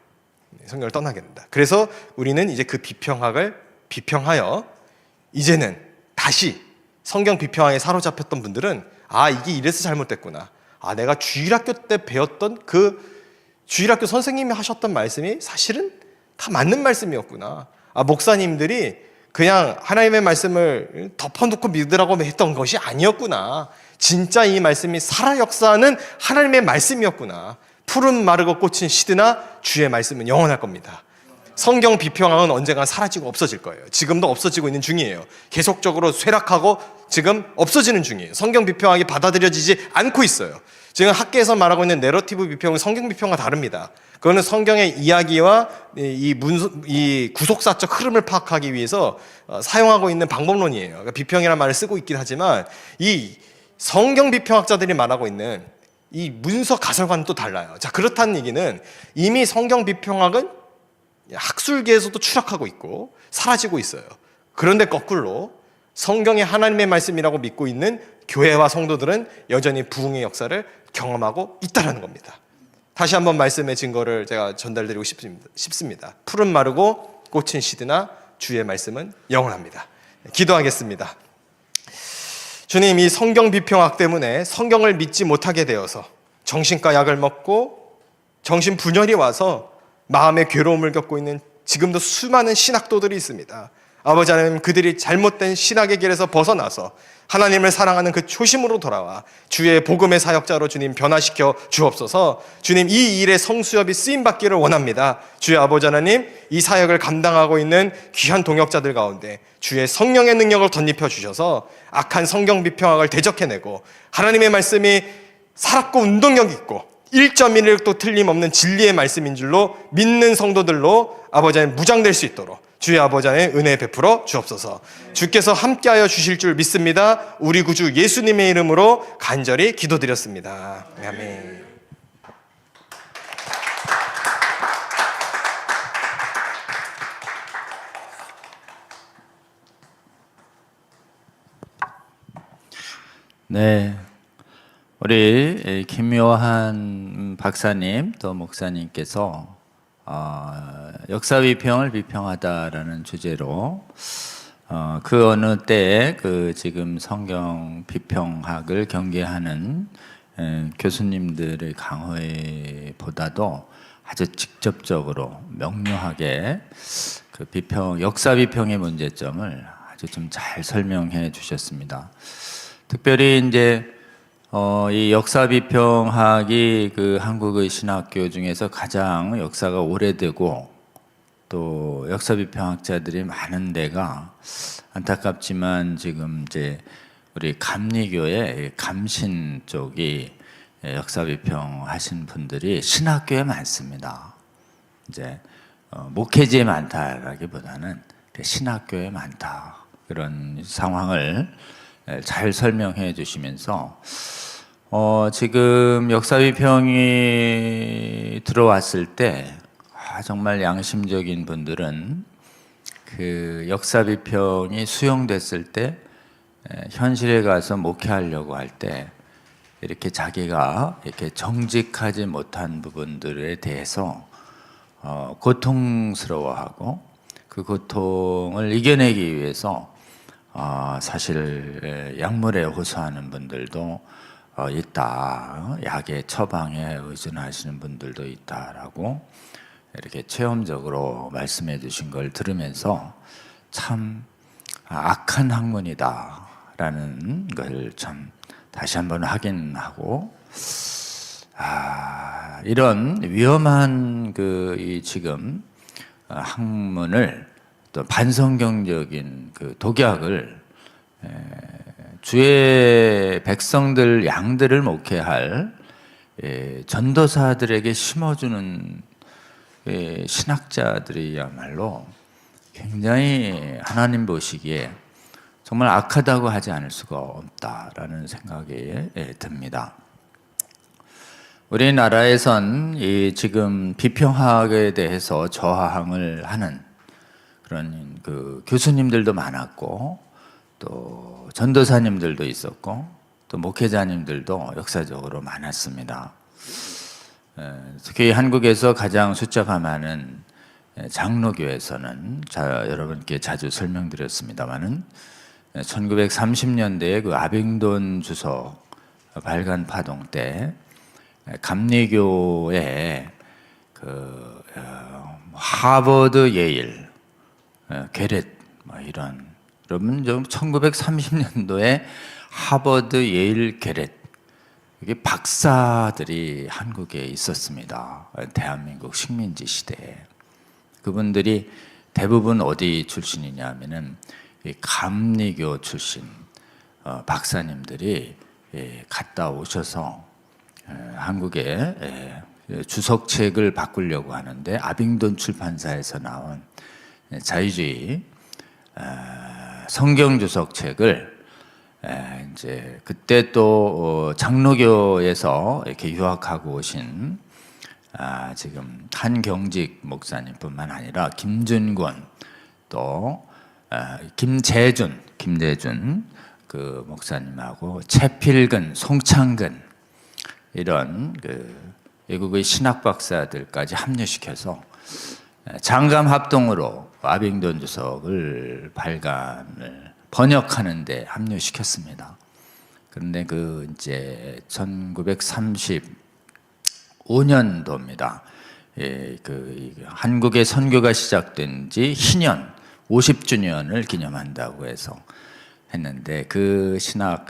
성경을 떠나게 된다. 그래서 우리는 이제 그 비평학을 비평하여 이제는 다시 성경 비평학에 사로잡혔던 분들은 이게 이래서 잘못됐구나. 내가 주일학교 때 배웠던 그 주일학교 선생님이 하셨던 말씀이 사실은 다 맞는 말씀이었구나. 목사님들이 그냥 하나님의 말씀을 덮어놓고 믿으라고 했던 것이 아니었구나. 진짜 이 말씀이 살아 역사하는 하나님의 말씀이었구나. 푸른 마르고 꽃은 시드나 주의 말씀은 영원할 겁니다. 성경 비평학은 언젠가 사라지고 없어질 거예요. 지금도 없어지고 있는 중이에요. 계속적으로 쇠락하고 지금 없어지는 중이에요. 성경 비평학이 받아들여지지 않고 있어요. 지금 학계에서 말하고 있는 내러티브 비평은 성경 비평과 다릅니다. 그거는 성경의 이야기와 이 구속사적 흐름을 파악하기 위해서 사용하고 있는 방법론이에요. 그러니까 비평이라는 말을 쓰고 있긴 하지만 이 성경 비평학자들이 말하고 있는 이 문서 가설과는 또 달라요. 자, 그렇다는 얘기는 이미 성경 비평학은 학술계에서도 추락하고 있고 사라지고 있어요. 그런데 거꾸로 성경이 하나님의 말씀이라고 믿고 있는 교회와 성도들은 여전히 부흥의 역사를 경험하고 있다는 겁니다. 다시 한번 말씀의 증거를 제가 전달드리고 싶습니다. 푸른 마르고 꽃은 시드나 주의 말씀은 영원합니다. 기도하겠습니다. 주님, 이 성경 비평학 때문에 성경을 믿지 못하게 되어서 정신과 약을 먹고 정신 분열이 와서 마음의 괴로움을 겪고 있는 지금도 수많은 신학도들이 있습니다. 아버지 하나님, 그들이 잘못된 신학의 길에서 벗어나서 하나님을 사랑하는 그 초심으로 돌아와 주의 복음의 사역자로 주님 변화시켜 주옵소서. 주님, 이 일에 성수협이 쓰임받기를 원합니다. 주의 아버지 하나님, 이 사역을 감당하고 있는 귀한 동역자들 가운데 주의 성령의 능력을 덧입혀 주셔서 악한 성경 비평학을 대적해내고 하나님의 말씀이 살았고 운동력 있고 1.1획도 틀림없는 진리의 말씀인 줄로 믿는 성도들로 아버지 하나님 무장될 수 있도록 주의 아버지 하나님 은혜 베풀어 주옵소서. 주께서 함께하여 주실 줄 믿습니다. 우리 구주 예수님의 이름으로 간절히 기도드렸습니다. 아멘. 네, 우리 김요한 박사님 또 목사님께서 역사 비평을 비평하다라는 주제로 그 어느 때에 그 지금 성경 비평학을 경계하는 교수님들의 강의보다도 아주 직접적으로 명료하게 그 역사 비평의 문제점을 아주 좀 잘 설명해 주셨습니다. 특별히 이제 이 역사 비평학이 그 한국의 신학교 중에서 가장 역사가 오래되고 또 역사 비평학자들이 많은 데가 안타깝지만 지금 이제 우리 감리교의 감신 쪽이 역사 비평하신 분들이 신학교에 많습니다. 이제 목회지에 많다라기보다는 신학교에 많다, 그런 상황을 잘 설명해 주시면서 지금 역사 비평이 들어왔을 때 정말 양심적인 분들은 그 역사 비평이 수용됐을 때 현실에 가서 목회하려고 할 때 이렇게 자기가 이렇게 정직하지 못한 부분들에 대해서 고통스러워하고 그 고통을 이겨내기 위해서 사실 약물에 호소하는 분들도 있다. 약의 처방에 의존하시는 분들도 있다라고 이렇게 체험적으로 말씀해 주신 걸 들으면서 참 악한 학문이다라는 걸 참 다시 한번 확인하고 이런 위험한 이 지금 학문을 또 반성경적인 그 독약을 주의 백성들 양들을 목회할 전도사들에게 심어주는 신학자들이야말로 굉장히 하나님 보시기에 정말 악하다고 하지 않을 수가 없다라는 생각이 듭니다. 우리나라에선 이 지금 비평학에 대해서 저항을 하는 그런 그 교수님들도 많았고 또 전도사님들도 있었고 또 목회자님들도 역사적으로 많았습니다. 특히 한국에서 가장 숫자가 많은 장로교에서는 여러분께 자주 설명드렸습니다마는 1930년대에 그 아빙돈 주석 발간 파동 때 감리교의 그 하버드, 예일, 게렛 이런 여러분 1930년도에 하버드, 예일, 게렛 이게 박사들이 한국에 있었습니다. 대한민국 식민지 시대에 그분들이 대부분 어디 출신이냐 하면은 감리교 출신 박사님들이 갔다 오셔서 한국에 주석책을 바꾸려고 하는데 아빙돈 출판사에서 나온 자유주의 성경 주석책을 이제 그때 또 장로교에서 이렇게 유학하고 오신 지금 한경직 목사님뿐만 아니라 김준권 또 김재준 그 목사님하고 최필근, 송창근 이런 그 외국의 신학 박사들까지 합류시켜서 장감 합동으로 아빙돈 주석을 발간을 번역하는데 합류시켰습니다. 그런데 그 이제 1935년도입니다. 그 한국의 선교가 시작된 지 희년 50주년을 기념한다고 해서 했는데 그 신학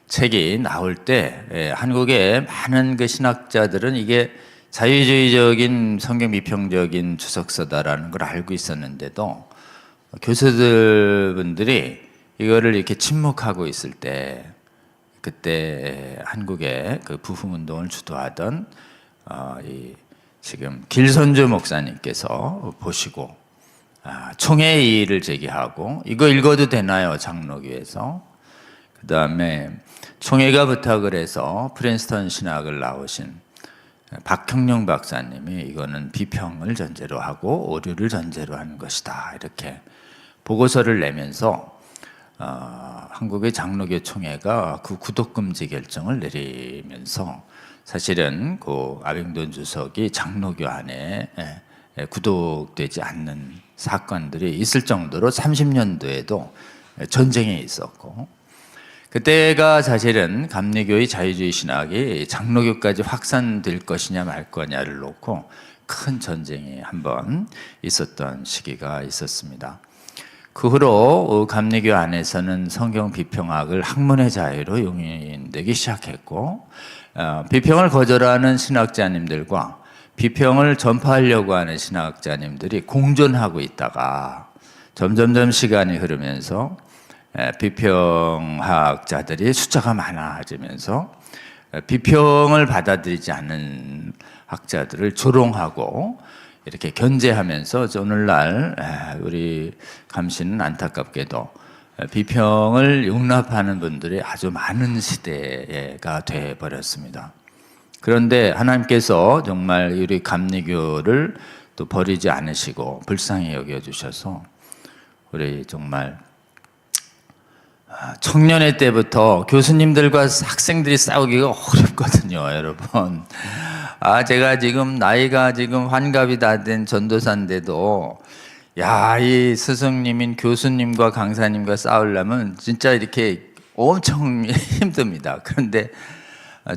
책이 나올 때 한국의 많은 그 신학자들은 이게 자유주의적인 성경 비평적인 주석서다라는 걸 알고 있었는데도 교수들 분들이 이거를 이렇게 침묵하고 있을 때 그때 한국의 그 부흥운동을 주도하던 이 지금 길선주 목사님께서 보시고 총회 이의를 제기하고 이거 읽어도 되나요? 장로교에서. 그 다음에 총회가 부탁을 해서 프린스턴 신학을 나오신 박형룡 박사님이 이거는 비평을 전제로 하고 오류를 전제로 하는 것이다. 이렇게 보고서를 내면서 한국의 장로교 총회가 그 구독금지 결정을 내리면서 사실은 그 아빙돈 주석이 장로교 안에 구독되지 않는 사건들이 있을 정도로 30년도에도 전쟁이 있었고 그때가 사실은 감리교의 자유주의 신학이 장로교까지 확산될 것이냐 말 거냐를 놓고 큰 전쟁이 한번 있었던 시기가 있었습니다. 그 후로 감리교 안에서는 성경 비평학을 학문의 자유로 용인되기 시작했고 비평을 거절하는 신학자님들과 비평을 전파하려고 하는 신학자님들이 공존하고 있다가 점점점 시간이 흐르면서 비평학자들이 숫자가 많아지면서 비평을 받아들이지 않는 학자들을 조롱하고 이렇게 견제하면서 오늘날 우리 감시는 안타깝게도 비평을 용납하는 분들이 아주 많은 시대가 되어버렸습니다. 그런데 하나님께서 정말 우리 감리교를 또 버리지 않으시고 불쌍히 여겨주셔서 우리 정말 청년회 때부터 교수님들과 학생들이 싸우기가 어렵거든요, 여러분. 제가 지금 나이가 지금 환갑이 다 된 전도사인데도 이 스승님인 교수님과 강사님과 싸우려면 진짜 이렇게 엄청 힘듭니다. 그런데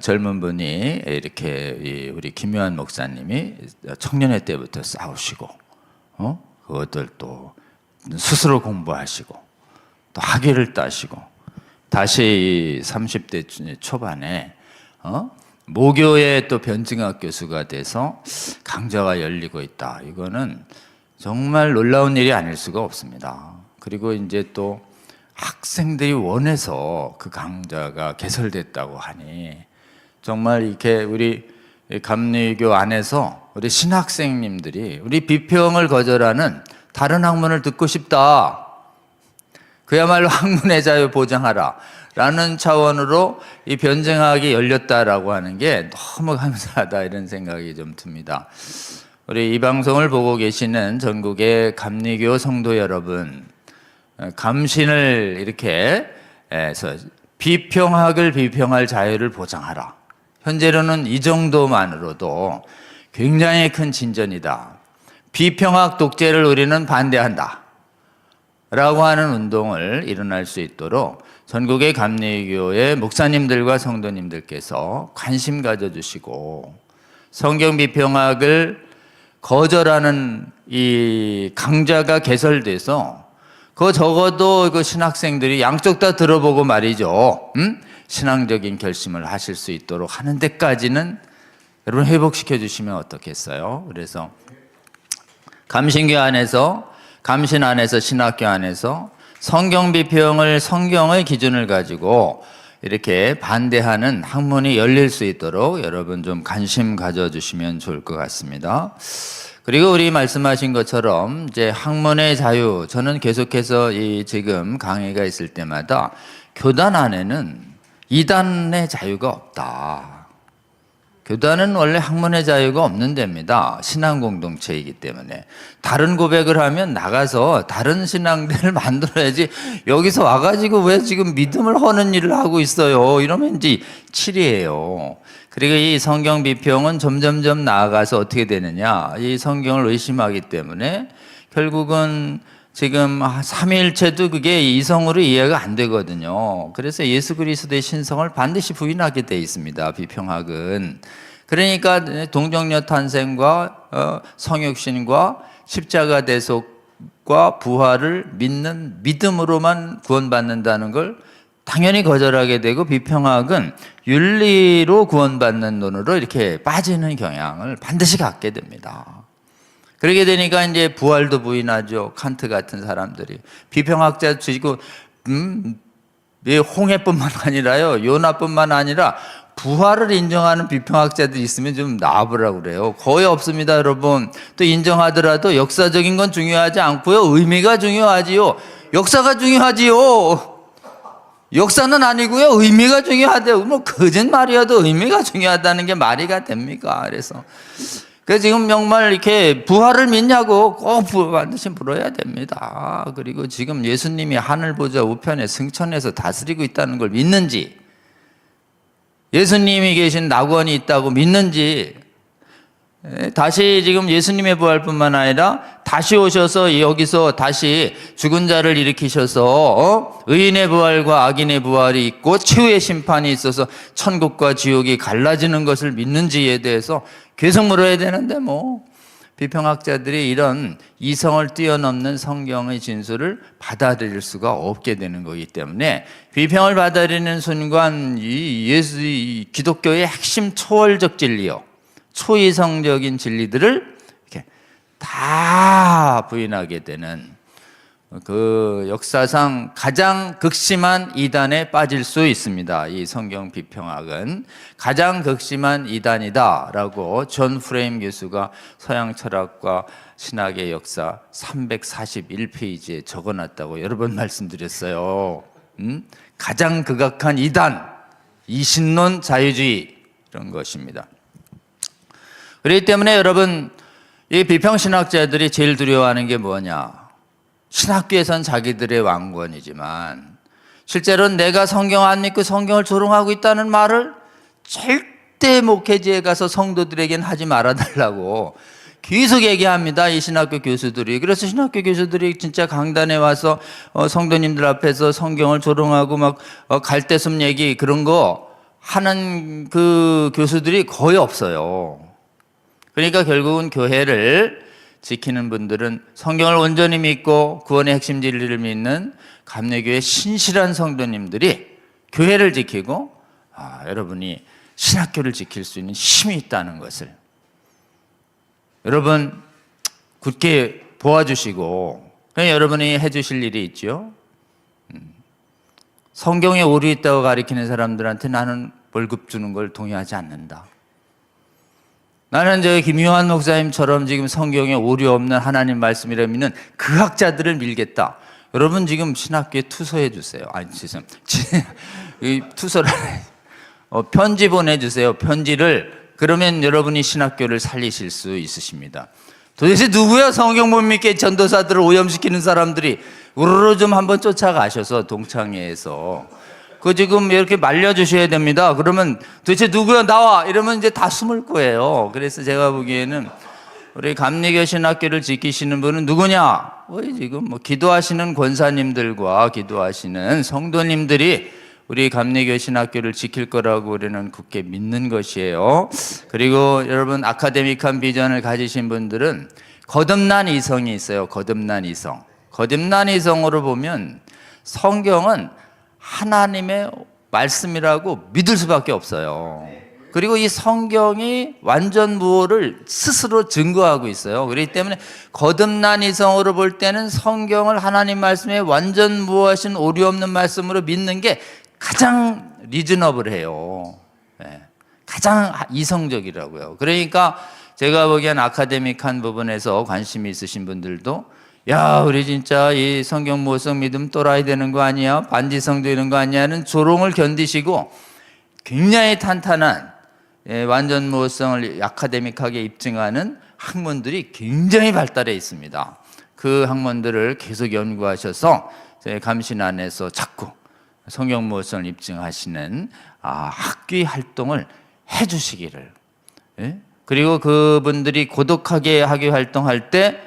젊은 분이 이렇게 우리 김요한 목사님이 청년회 때부터 싸우시고, 그것들 또 스스로 공부하시고, 또 학위를 따시고, 다시 30대 초반에 모교의 또 변증학 교수가 돼서 강좌가 열리고 있다. 이거는 정말 놀라운 일이 아닐 수가 없습니다. 그리고 이제 또 학생들이 원해서 그 강좌가 개설됐다고 하니 정말 이렇게 우리 감리교 안에서 우리 신학생님들이 우리 비평을 거절하는 다른 학문을 듣고 싶다. 그야말로 학문의 자유 보장하라 라는 차원으로 이 변증학이 열렸다라고 하는 게 너무 감사하다 이런 생각이 좀 듭니다. 우리 이 방송을 보고 계시는 전국의 감리교 성도 여러분, 감신을 이렇게 해서 비평학을 비평할 자유를 보장하라. 현재로는 이 정도만으로도 굉장히 큰 진전이다. 비평학 독재를 우리는 반대한다 라고 하는 운동을 일어날 수 있도록 전국의 감리교의 목사님들과 성도님들께서 관심 가져주시고 성경 비평학을 거절하는 이 강좌가 개설돼서 적어도 그 신학생들이 양쪽 다 들어보고 말이죠. 신앙적인 결심을 하실 수 있도록 하는 데까지는 여러분 회복시켜 주시면 어떻겠어요? 그래서 감신교 안에서, 감신 안에서, 신학교 안에서 성경 비평을, 성경의 기준을 가지고 이렇게 반대하는 학문이 열릴 수 있도록 여러분 좀 관심 가져주시면 좋을 것 같습니다. 그리고 우리 말씀하신 것처럼 이제 학문의 자유, 저는 계속해서 이 지금 강의가 있을 때마다 교단 안에는 이단의 자유가 없다. 교단은 원래 학문의 자유가 없는 데입니다. 신앙 공동체이기 때문에. 다른 고백을 하면 나가서 다른 신앙들을 만들어야지 여기서 와가지고 왜 지금 믿음을 허는 일을 하고 있어요. 이러면 이제 치리예요. 그리고 이 성경 비평은 점점점 나아가서 어떻게 되느냐. 이 성경을 의심하기 때문에 결국은 지금 삼위일체도 그게 이성으로 이해가 안 되거든요. 그래서 예수 그리스도의 신성을 반드시 부인하게 돼 있습니다. 비평학은. 그러니까 동정녀 탄생과 성육신과 십자가 대속과 부활을 믿는 믿음으로만 구원받는다는 걸 당연히 거절하게 되고, 비평학은 윤리로 구원받는 논으로 이렇게 빠지는 경향을 반드시 갖게 됩니다. 그러게 되니까 이제 부활도 부인하죠. 칸트 같은 사람들이. 비평학자 지고 홍해뿐만 아니라요, 요나뿐만 아니라 부활을 인정하는 비평학자들이 있으면 좀 나와보라고 그래요. 거의 없습니다, 여러분. 또 인정하더라도 역사적인 건 중요하지 않고요, 의미가 중요하지요. 역사가 중요하지요. 역사는 아니고요, 의미가 중요하대요. 뭐 거짓말이어도 의미가 중요하다는 게 말이가 됩니까? 그래서 지금 정말 이렇게 부활을 믿냐고 꼭 반드시 물어야 됩니다. 그리고 지금 예수님이 하늘 보좌 우편에 승천해서 다스리고 있다는 걸 믿는지, 예수님이 계신 낙원이 있다고 믿는지, 다시 지금 예수님의 부활뿐만 아니라 다시 오셔서 여기서 다시 죽은 자를 일으키셔서 의인의 부활과 악인의 부활이 있고 최후의 심판이 있어서 천국과 지옥이 갈라지는 것을 믿는지에 대해서 계속 물어야 되는데, 비평학자들이 이런 이성을 뛰어넘는 성경의 진술을 받아들일 수가 없게 되는 거기 때문에, 비평을 받아들이는 순간 이 기독교의 핵심 초월적 진리요, 초이성적인 진리들을 이렇게 다 부인하게 되는 그 역사상 가장 극심한 이단에 빠질 수 있습니다. 이 성경 비평학은 가장 극심한 이단이다라고 존 프레임 교수가 서양 철학과 신학의 역사 341페이지에 적어놨다고 여러 번 말씀드렸어요. 가장 극악한 이단, 이신론 자유주의, 이런 것입니다. 그렇기 때문에 여러분, 이 비평신학자들이 제일 두려워하는 게 뭐냐? 신학교에선 자기들의 왕권이지만 실제로는 내가 성경 안 믿고 성경을 조롱하고 있다는 말을 절대 목회지에 가서 성도들에게는 하지 말아달라고 계속 얘기합니다. 이 신학교 교수들이. 그래서 신학교 교수들이 진짜 강단에 와서 성도님들 앞에서 성경을 조롱하고 막 갈대숲 얘기 그런 거 하는 그 교수들이 거의 없어요. 그러니까 결국은 교회를 지키는 분들은 성경을 온전히 믿고 구원의 핵심 진리를 믿는 감리교의 신실한 성도님들이 교회를 지키고 여러분이 신학교를 지킬 수 있는 힘이 있다는 것을 여러분 굳게 보아주시고 여러분이 해주실 일이 있죠. 성경에 오류 있다고 가리키는 사람들한테 나는 월급 주는 걸 동의하지 않는다. 나는 김요한 목사님처럼 지금 성경에 오류 없는 하나님 말씀이라 믿는 그 학자들을 밀겠다. 여러분 지금 신학교에 투서해 주세요. 죄송합니다. 투서를 편지 보내주세요. 편지를. 그러면 여러분이 신학교를 살리실 수 있으십니다. 도대체 누구야 성경 못 믿게 전도사들을 오염시키는 사람들이. 우르르 좀 한번 쫓아가셔서 동창회에서 그 지금 이렇게 말려주셔야 됩니다. 그러면 도대체 누구야 나와 이러면 이제 다 숨을 거예요. 그래서 제가 보기에는 우리 감리교 신학교를 지키시는 분은 누구냐? 우리 지금 기도하시는 권사님들과 기도하시는 성도님들이 우리 감리교 신학교를 지킬 거라고 우리는 굳게 믿는 것이에요. 그리고 여러분 아카데믹한 비전을 가지신 분들은 거듭난 이성이 있어요. 거듭난 이성. 거듭난 이성으로 보면 성경은 하나님의 말씀이라고 믿을 수밖에 없어요. 그리고 이 성경이 완전 무효를 스스로 증거하고 있어요. 그렇기 때문에 거듭난 이성으로 볼 때는 성경을 하나님 말씀에 완전 무효하신 오류 없는 말씀으로 믿는 게 가장 리즈너블해요. 가장 이성적이라고요. 그러니까 제가 보기엔 아카데믹한 부분에서 관심이 있으신 분들도 야 우리 진짜 이 성경 무효성 믿음 또라이 되는 거 아니야? 반지성 되는 거 아니야?는 조롱을 견디시고 굉장히 탄탄한 완전 무효성을 아카데믹하게 입증하는 학문들이 굉장히 발달해 있습니다. 그 학문들을 계속 연구하셔서 감신 안에서 자꾸 성경 무효성을 입증하시는 학귀 활동을 해주시기를. 그리고 그분들이 고독하게 학위 활동할 때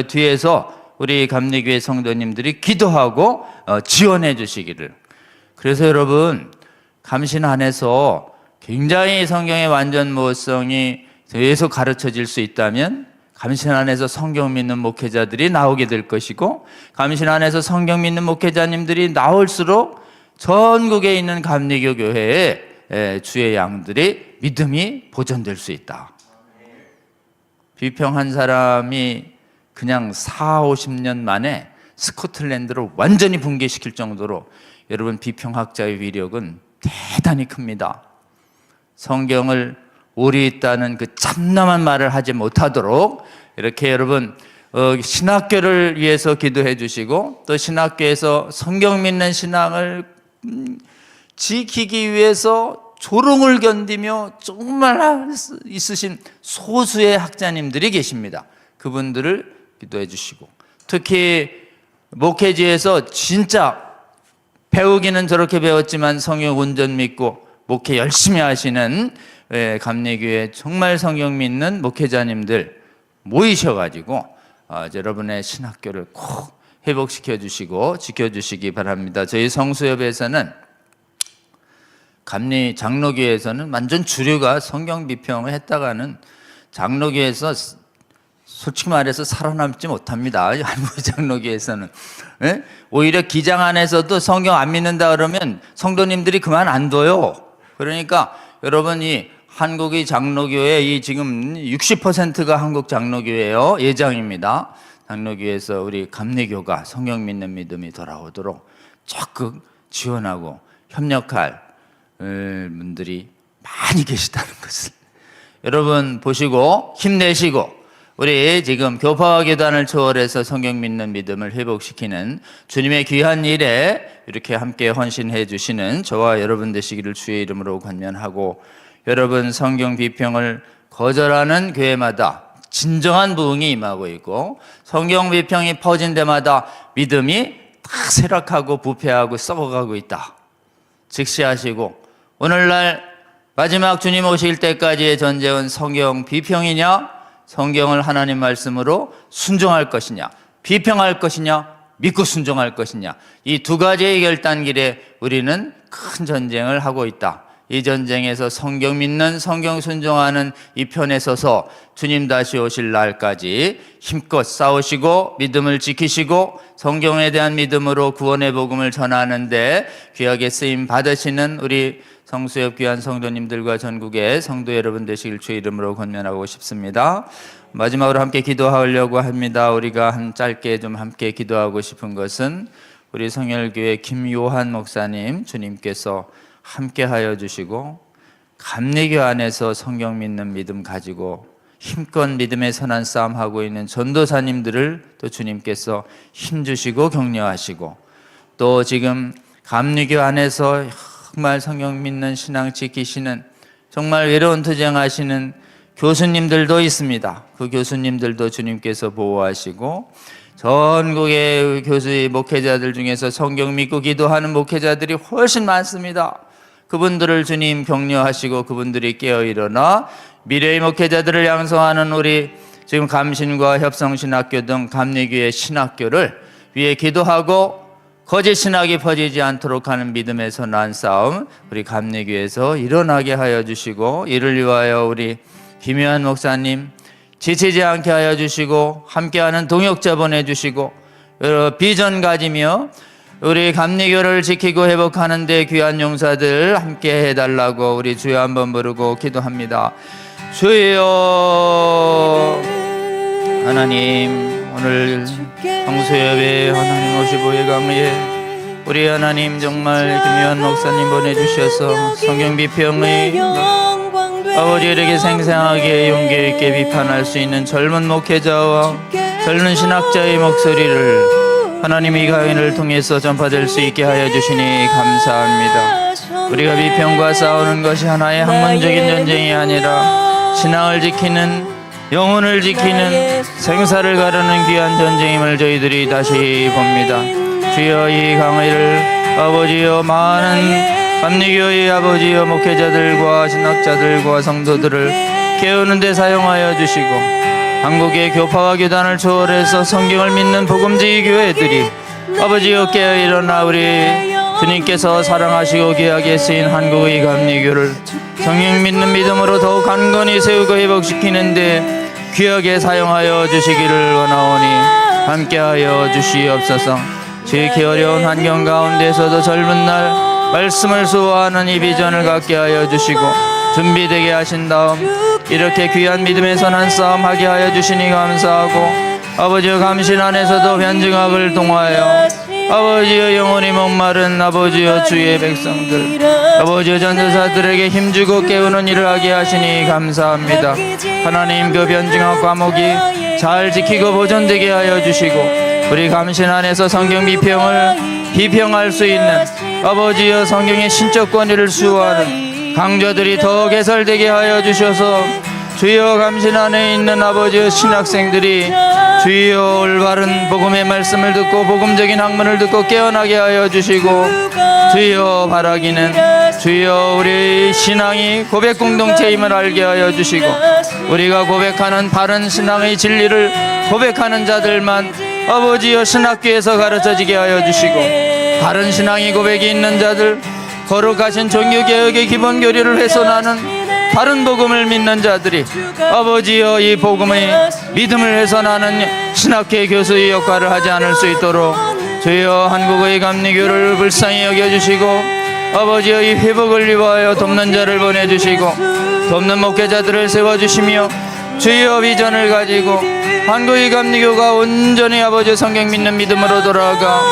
뒤에서 우리 감리교회 성도님들이 기도하고 지원해 주시기를. 그래서 여러분 감신 안에서 굉장히 성경의 완전 무효성이 계속 가르쳐질 수 있다면 감신 안에서 성경 믿는 목회자들이 나오게 될 것이고 감신 안에서 성경 믿는 목회자님들이 나올수록 전국에 있는 감리교 교회에 주의 양들이 믿음이 보존될 수 있다. 비평한 사람이 그냥 40-50년 만에 스코틀랜드를 완전히 붕괴시킬 정도로 여러분 비평학자의 위력은 대단히 큽니다. 성경을 오류 있다는 그 참남한 말을 하지 못하도록 이렇게 여러분 신학교를 위해서 기도해 주시고 또 신학교에서 성경 믿는 신앙을 지키기 위해서 조롱을 견디며 정말 있으신 소수의 학자님들이 계십니다. 그분들을 기도해 주시고 특히 목회지에서 진짜 배우기는 저렇게 배웠지만 성경 온전 믿고 목회 열심히 하시는 감리교회 정말 성경 믿는 목회자님들 모이셔가지고 여러분의 신학교를 꼭 회복시켜 주시고 지켜주시기 바랍니다. 저희 성수협에서는 감리 장로교회에서는 완전 주류가 성경 비평을 했다가는 장로교회에서 솔직히 말해서 살아남지 못합니다. 한국 장로교회에서는 오히려 기장 안에서도 성경 안 믿는다 그러면 성도님들이 그만 안 둬요. 그러니까 여러분이 한국의 장로교회 이 지금 60%가 한국 장로교회예요. 예장입니다. 장로교회에서 우리 감리교가 성경 믿는 믿음이 돌아오도록 적극 지원하고 협력할 분들이 많이 계시다는 것을 여러분 보시고 힘내시고 우리 지금 교파와 교단을 초월해서 성경 믿는 믿음을 회복시키는 주님의 귀한 일에 이렇게 함께 헌신해 주시는 저와 여러분 되시기를 주의 이름으로 권면하고 여러분 성경 비평을 거절하는 교회마다 진정한 부흥이 임하고 있고 성경 비평이 퍼진 데마다 믿음이 다 쇠락하고 부패하고 썩어가고 있다. 직시하시고 오늘날 마지막 주님 오실 때까지의 전쟁은 성경 비평이냐, 성경을 하나님 말씀으로 순종할 것이냐, 비평할 것이냐, 믿고 순종할 것이냐, 이 두 가지의 결단길에 우리는 큰 전쟁을 하고 있다. 이 전쟁에서 성경 믿는, 성경 순종하는 이 편에 서서 주님 다시 오실 날까지 힘껏 싸우시고 믿음을 지키시고 성경에 대한 믿음으로 구원의 복음을 전하는데 귀하게 쓰임 받으시는 우리 성수협 귀한 성도님들과 전국의 성도 여러분 되시길 주의 이름으로 권면하고 싶습니다. 마지막으로 함께 기도하려고 합니다. 우리가 짧게 좀 함께 기도하고 싶은 것은 우리 성열교회 김요한 목사님 주님께서 함께 하여 주시고 감리교 안에서 성경 믿는 믿음 가지고 힘껏 믿음의 선한 싸움 하고 있는 전도사님들을 또 주님께서 힘주시고 격려하시고 또 지금 감리교 안에서 정말 성경 믿는 신앙 지키시는 정말 외로운 투쟁하시는 교수님들도 있습니다. 그 교수님들도 주님께서 보호하시고 전국의 교수의 목회자들 중에서 성경 믿고 기도하는 목회자들이 훨씬 많습니다. 그분들을 주님 격려하시고 그분들이 깨어 일어나 미래의 목회자들을 양성하는 우리 지금 감신과 협성신학교 등 감리교회 신학교를 위해 기도하고 거짓 신학이 퍼지지 않도록 하는 믿음의 선한 싸움 우리 감리교회에서 일어나게 하여 주시고 이를 위하여 우리 김요한 목사님 지치지 않게 하여 주시고 함께하는 동역자 보내주시고 비전 가지며 우리 감리교를 지키고 회복하는 데 귀한 용사들 함께 해달라고 우리 주여 한번 부르고 기도합니다. 주여 하나님, 오늘 성수협에 하나님 오시고 예감에 우리 하나님 정말 김요한 목사님 보내주셔서 성경 비평의 아버지에게 생생하게 용기 있게 비판할 수 있는 젊은 목회자와 젊은 신학자의 목소리를 하나님 이 강연을 통해서 전파될 수 있게 하여 주시니 감사합니다. 우리가 비평과 싸우는 것이 하나의 학문적인 전쟁이 아니라 신앙을 지키는, 영혼을 지키는, 생사를 가르는 귀한 전쟁임을 저희들이 다시 봅니다. 주여 이 강의를 아버지여 많은 감리교의 아버지여 목회자들과 신학자들과 성도들을 깨우는 데 사용하여 주시고 한국의 교파와 교단을 초월해서 성경을 믿는 복음지기 교회들이 아버지여 깨어 일어나 우리 주님께서 사랑하시고 귀하게 쓰인 한국의 감리교를 성경 믿는 믿음으로 더욱 강건히 세우고 회복시키는데 귀하게 사용하여 주시기를 원하오니 함께하여 주시옵소서. 지극히 어려운 환경 가운데서도 젊은 날 말씀을 수호하는 이 비전을 갖게 하여 주시고 준비되게 하신 다음 이렇게 귀한 믿음의 선한 싸움 하게 하여 주시니 감사하고 아버지여 감신 안에서도 변증학을 통하여 아버지여 영혼이 목마른 아버지여 주의 백성들 아버지여 전도사들에게 힘주고 깨우는 일을 하게 하시니 감사합니다. 하나님 그 변증학 과목이 잘 지키고 보존되게 하여 주시고 우리 감신 안에서 성경 비평할 수 있는 아버지여 성경의 신적 권위를 수호하는 강조들이 더 개설되게 하여 주셔서 주여 감신 안에 있는 아버지여 신학생들이 주여 올바른 복음의 말씀을 듣고 복음적인 학문을 듣고 깨어나게 하여 주시고 주여 바라기는 주여 우리 신앙이 고백 공동체임을 알게 하여 주시고 우리가 고백하는 바른 신앙의 진리를 고백하는 자들만 아버지여 신학교에서 가르쳐지게 하여 주시고 바른 신앙의 고백이 있는 자들 거룩하신 종교개혁의 기본 교리를 훼손하는 바른 복음을 믿는 자들이 아버지여 이 복음의 믿음을 훼손하는 신학회 교수의 역할을 하지 않을 수 있도록 주여 한국의 감리교를 불쌍히 여겨주시고 아버지여 이 회복을 위하여 돕는 자를 보내주시고 돕는 목회자들을 세워주시며 주여 비전을 가지고 한국의 감리교가 온전히 아버지 성경 믿는 믿음으로 돌아가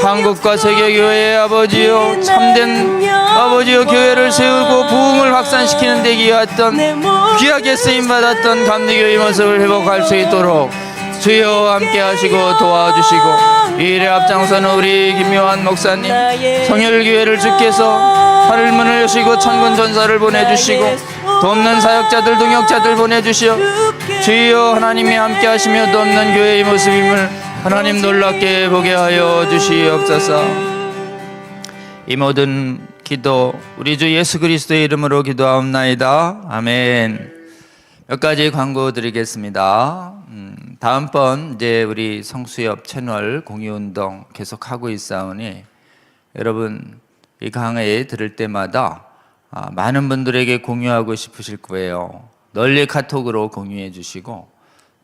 한국과 세계교회의 아버지여 참된 아버지여 교회를 세우고 부흥을 확산시키는 데 기여했던 귀하게 쓰임받았던 감리교의 모습을 회복할 수 있도록 주여 함께 하시고 도와주시고 이 일에 앞장서는 우리 김요한 목사님 성혈교회를 주께서 하늘문을 여시고 천군 전사를 보내주시고 돕는 사역자들 동역자들 보내주시어 주여 하나님이 함께 하시며 돕는 교회의 모습임을 하나님 놀랍게 보게 하여 주시옵소서. 이 모든 기도 우리 주 예수 그리스도의 이름으로 기도하옵나이다. 아멘. 몇 가지 광고 드리겠습니다. 다음번 이제 우리 성수협 채널 공유운동 계속하고 있사오니 여러분 이 강의 들을 때마다 많은 분들에게 공유하고 싶으실 거예요. 널리 카톡으로 공유해 주시고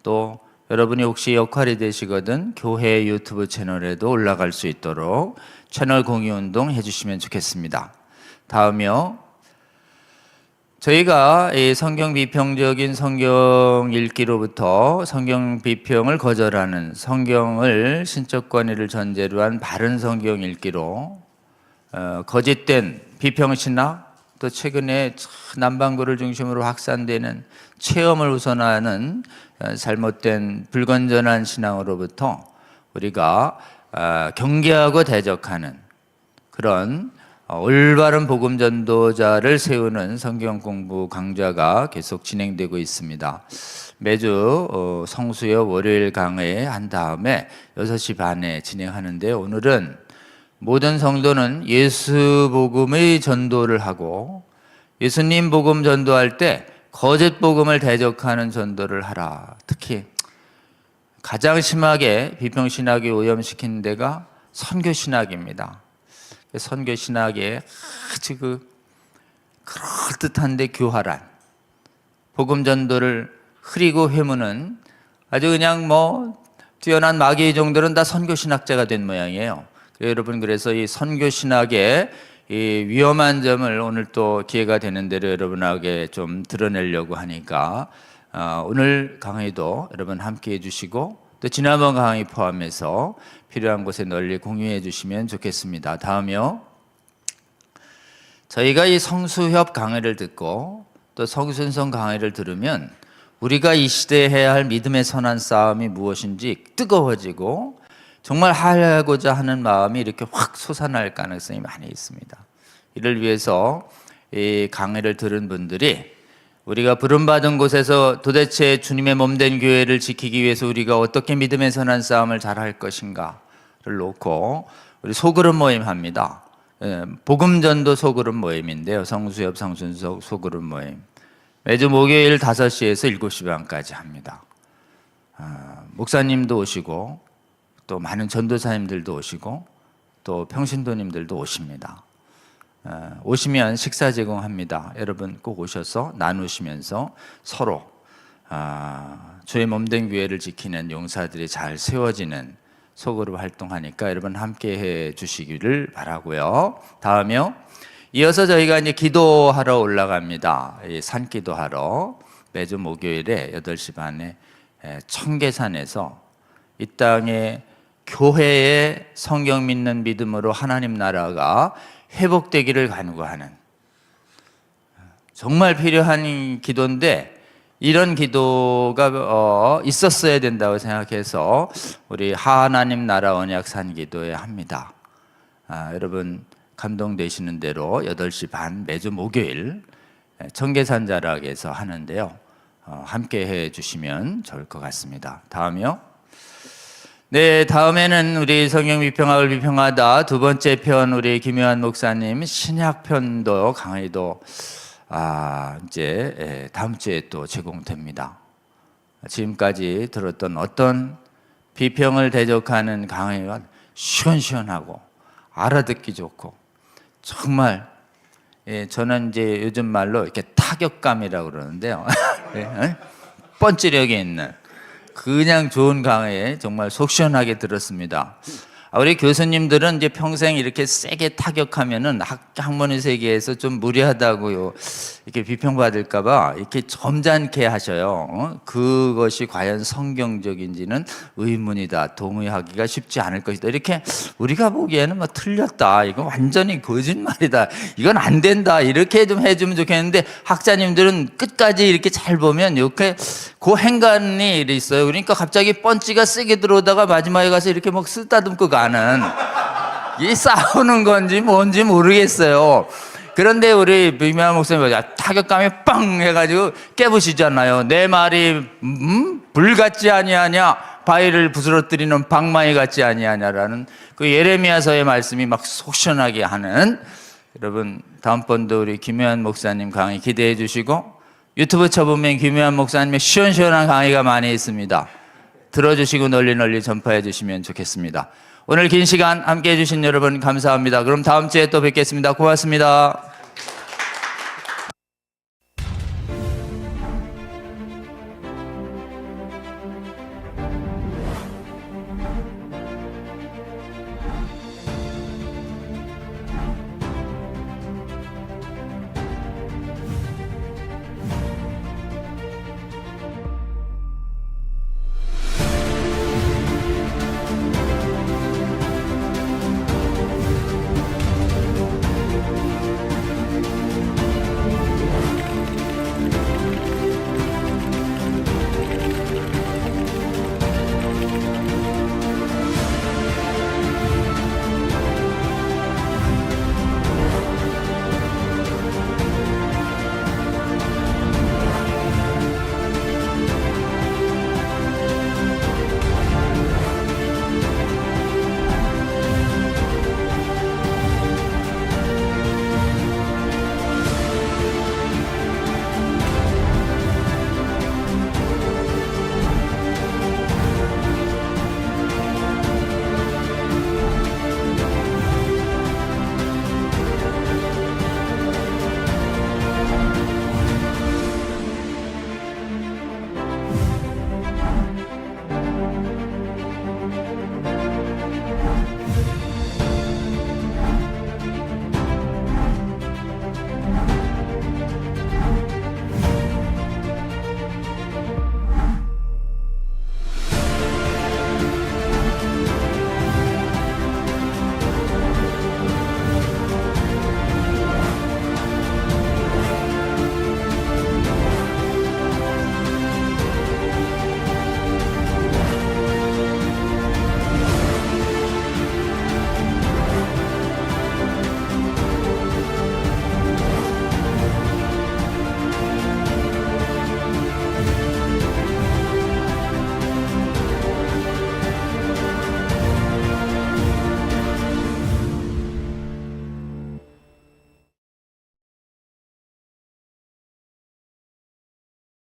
또 여러분이 혹시 역할이 되시거든 교회 유튜브 채널에도 올라갈 수 있도록 채널 공유운동 해주시면 좋겠습니다. 다음이요. 저희가 이 성경 비평적인 성경 읽기로부터 성경 비평을 거절하는 성경을 신적 권위를 전제로 한 바른 성경 읽기로 거짓된 비평신학 또 최근에 남방구를 중심으로 확산되는 체험을 우선하는 잘못된 불건전한 신앙으로부터 우리가 경계하고 대적하는 그런 올바른 복음 전도자를 세우는 성경 공부 강좌가 계속 진행되고 있습니다. 매주 성수요 월요일 강의 한 다음에 6시 반에 진행하는데 오늘은 모든 성도는 예수 복음의 전도를 하고 예수님 복음 전도할 때 거짓 복음을 대적하는 전도를 하라. 특히 가장 심하게 비평신학이 오염시킨 데가 선교신학입니다. 선교신학의 아주 그럴듯한데 교활한 복음 전도를 흐리고 회무는 아주 그냥 뛰어난 마귀의 종들은 다 선교신학자가 된 모양이에요. 여러분 그래서 이 선교신학의 이 위험한 점을 오늘 또 기회가 되는 대로 여러분에게 좀 드러내려고 하니까 오늘 강의도 여러분 함께 해주시고 또 지난번 강의 포함해서 필요한 곳에 널리 공유해 주시면 좋겠습니다. 다음이요. 저희가 이 성수협 강의를 듣고 또 성순성 강의를 들으면 우리가 이 시대에 해야 할 믿음의 선한 싸움이 무엇인지 뜨거워지고 정말 하고자 하는 마음이 이렇게 확 솟아날 가능성이 많이 있습니다. 이를 위해서 이 강의를 들은 분들이 우리가 부름받은 곳에서 도대체 주님의 몸된 교회를 지키기 위해서 우리가 어떻게 믿음의 선한 싸움을 잘할 것인가를 놓고 우리 소그룹 모임 합니다. 복음전도 소그룹 모임인데요. 성수협 성순석 소그룹 모임. 매주 목요일 5시에서 7시 반까지 합니다. 목사님도 오시고 또 많은 전도사님들도 오시고 또 평신도님들도 오십니다. 오시면 식사 제공합니다. 여러분 꼭 오셔서 나누시면서 서로 주의 몸된 교회를 지키는 용사들이 잘 세워지는 소그룹 활동하니까 여러분 함께 해 주시기를 바라고요. 다음이요. 이어서 저희가 이제 기도하러 올라갑니다. 산기도하러 매주 목요일에 8시 반에 청계산에서 이 땅에 교회의 성경 믿는 믿음으로 하나님 나라가 회복되기를 간구하는 정말 필요한 기도인데 이런 기도가 있었어야 된다고 생각해서 우리 하나님 나라 언약 산기도에 합니다. 여러분 감동되시는 대로 8시 반 매주 목요일 청계산 자락에서 하는데요. 함께 해 주시면 좋을 것 같습니다. 다음이요. 네, 다음에는 우리 성경 비평학을 비평하다 두 번째 편 우리 김요한 목사님 신약 편도 강의도 이제 다음 주에 또 제공됩니다. 지금까지 들었던 어떤 비평을 대적하는 강의가 시원시원하고 알아듣기 좋고 정말 저는 이제 요즘 말로 이렇게 타격감이라고 그러는데요. 펀치력이 있는 그냥 좋은 강의 정말 속 시원하게 들었습니다. 우리 교수님들은 이제 평생 이렇게 세게 타격하면은 학문의 세계에서 좀 무리하다고요. 이렇게 비평받을까봐 이렇게 점잖게 하셔요. 그것이 과연 성경적인지는 의문이다. 동의하기가 쉽지 않을 것이다. 이렇게 우리가 보기에는 뭐 틀렸다. 이건 완전히 거짓말이다. 이건 안 된다. 이렇게 좀 해주면 좋겠는데 학자님들은 끝까지 이렇게 잘 보면 이렇게 그 행간이 있어요. 그러니까 갑자기 펀치가 세게 들어오다가 마지막에 가서 이렇게 막 쓰다듬고 가는 이 싸우는 건지 뭔지 모르겠어요. 그런데 우리 비미아 목사님 타격감이 빵 해가지고 깨부시잖아요. 내 말이 불 같지 아니하냐 바위를 부스러뜨리는 방망이 같지 아니하냐라는 그 예레미야서의 말씀이 막 속 시원하게 하는, 여러분 다음번도 우리 김효한 목사님 강의 기대해 주시고, 유튜브 쳐보면 김효한 목사님의 시원시원한 강의가 많이 있습니다. 들어주시고 널리 널리 전파해 주시면 좋겠습니다. 오늘 긴 시간 함께 해주신 여러분 감사합니다. 그럼 다음 주에 또 뵙겠습니다. 고맙습니다.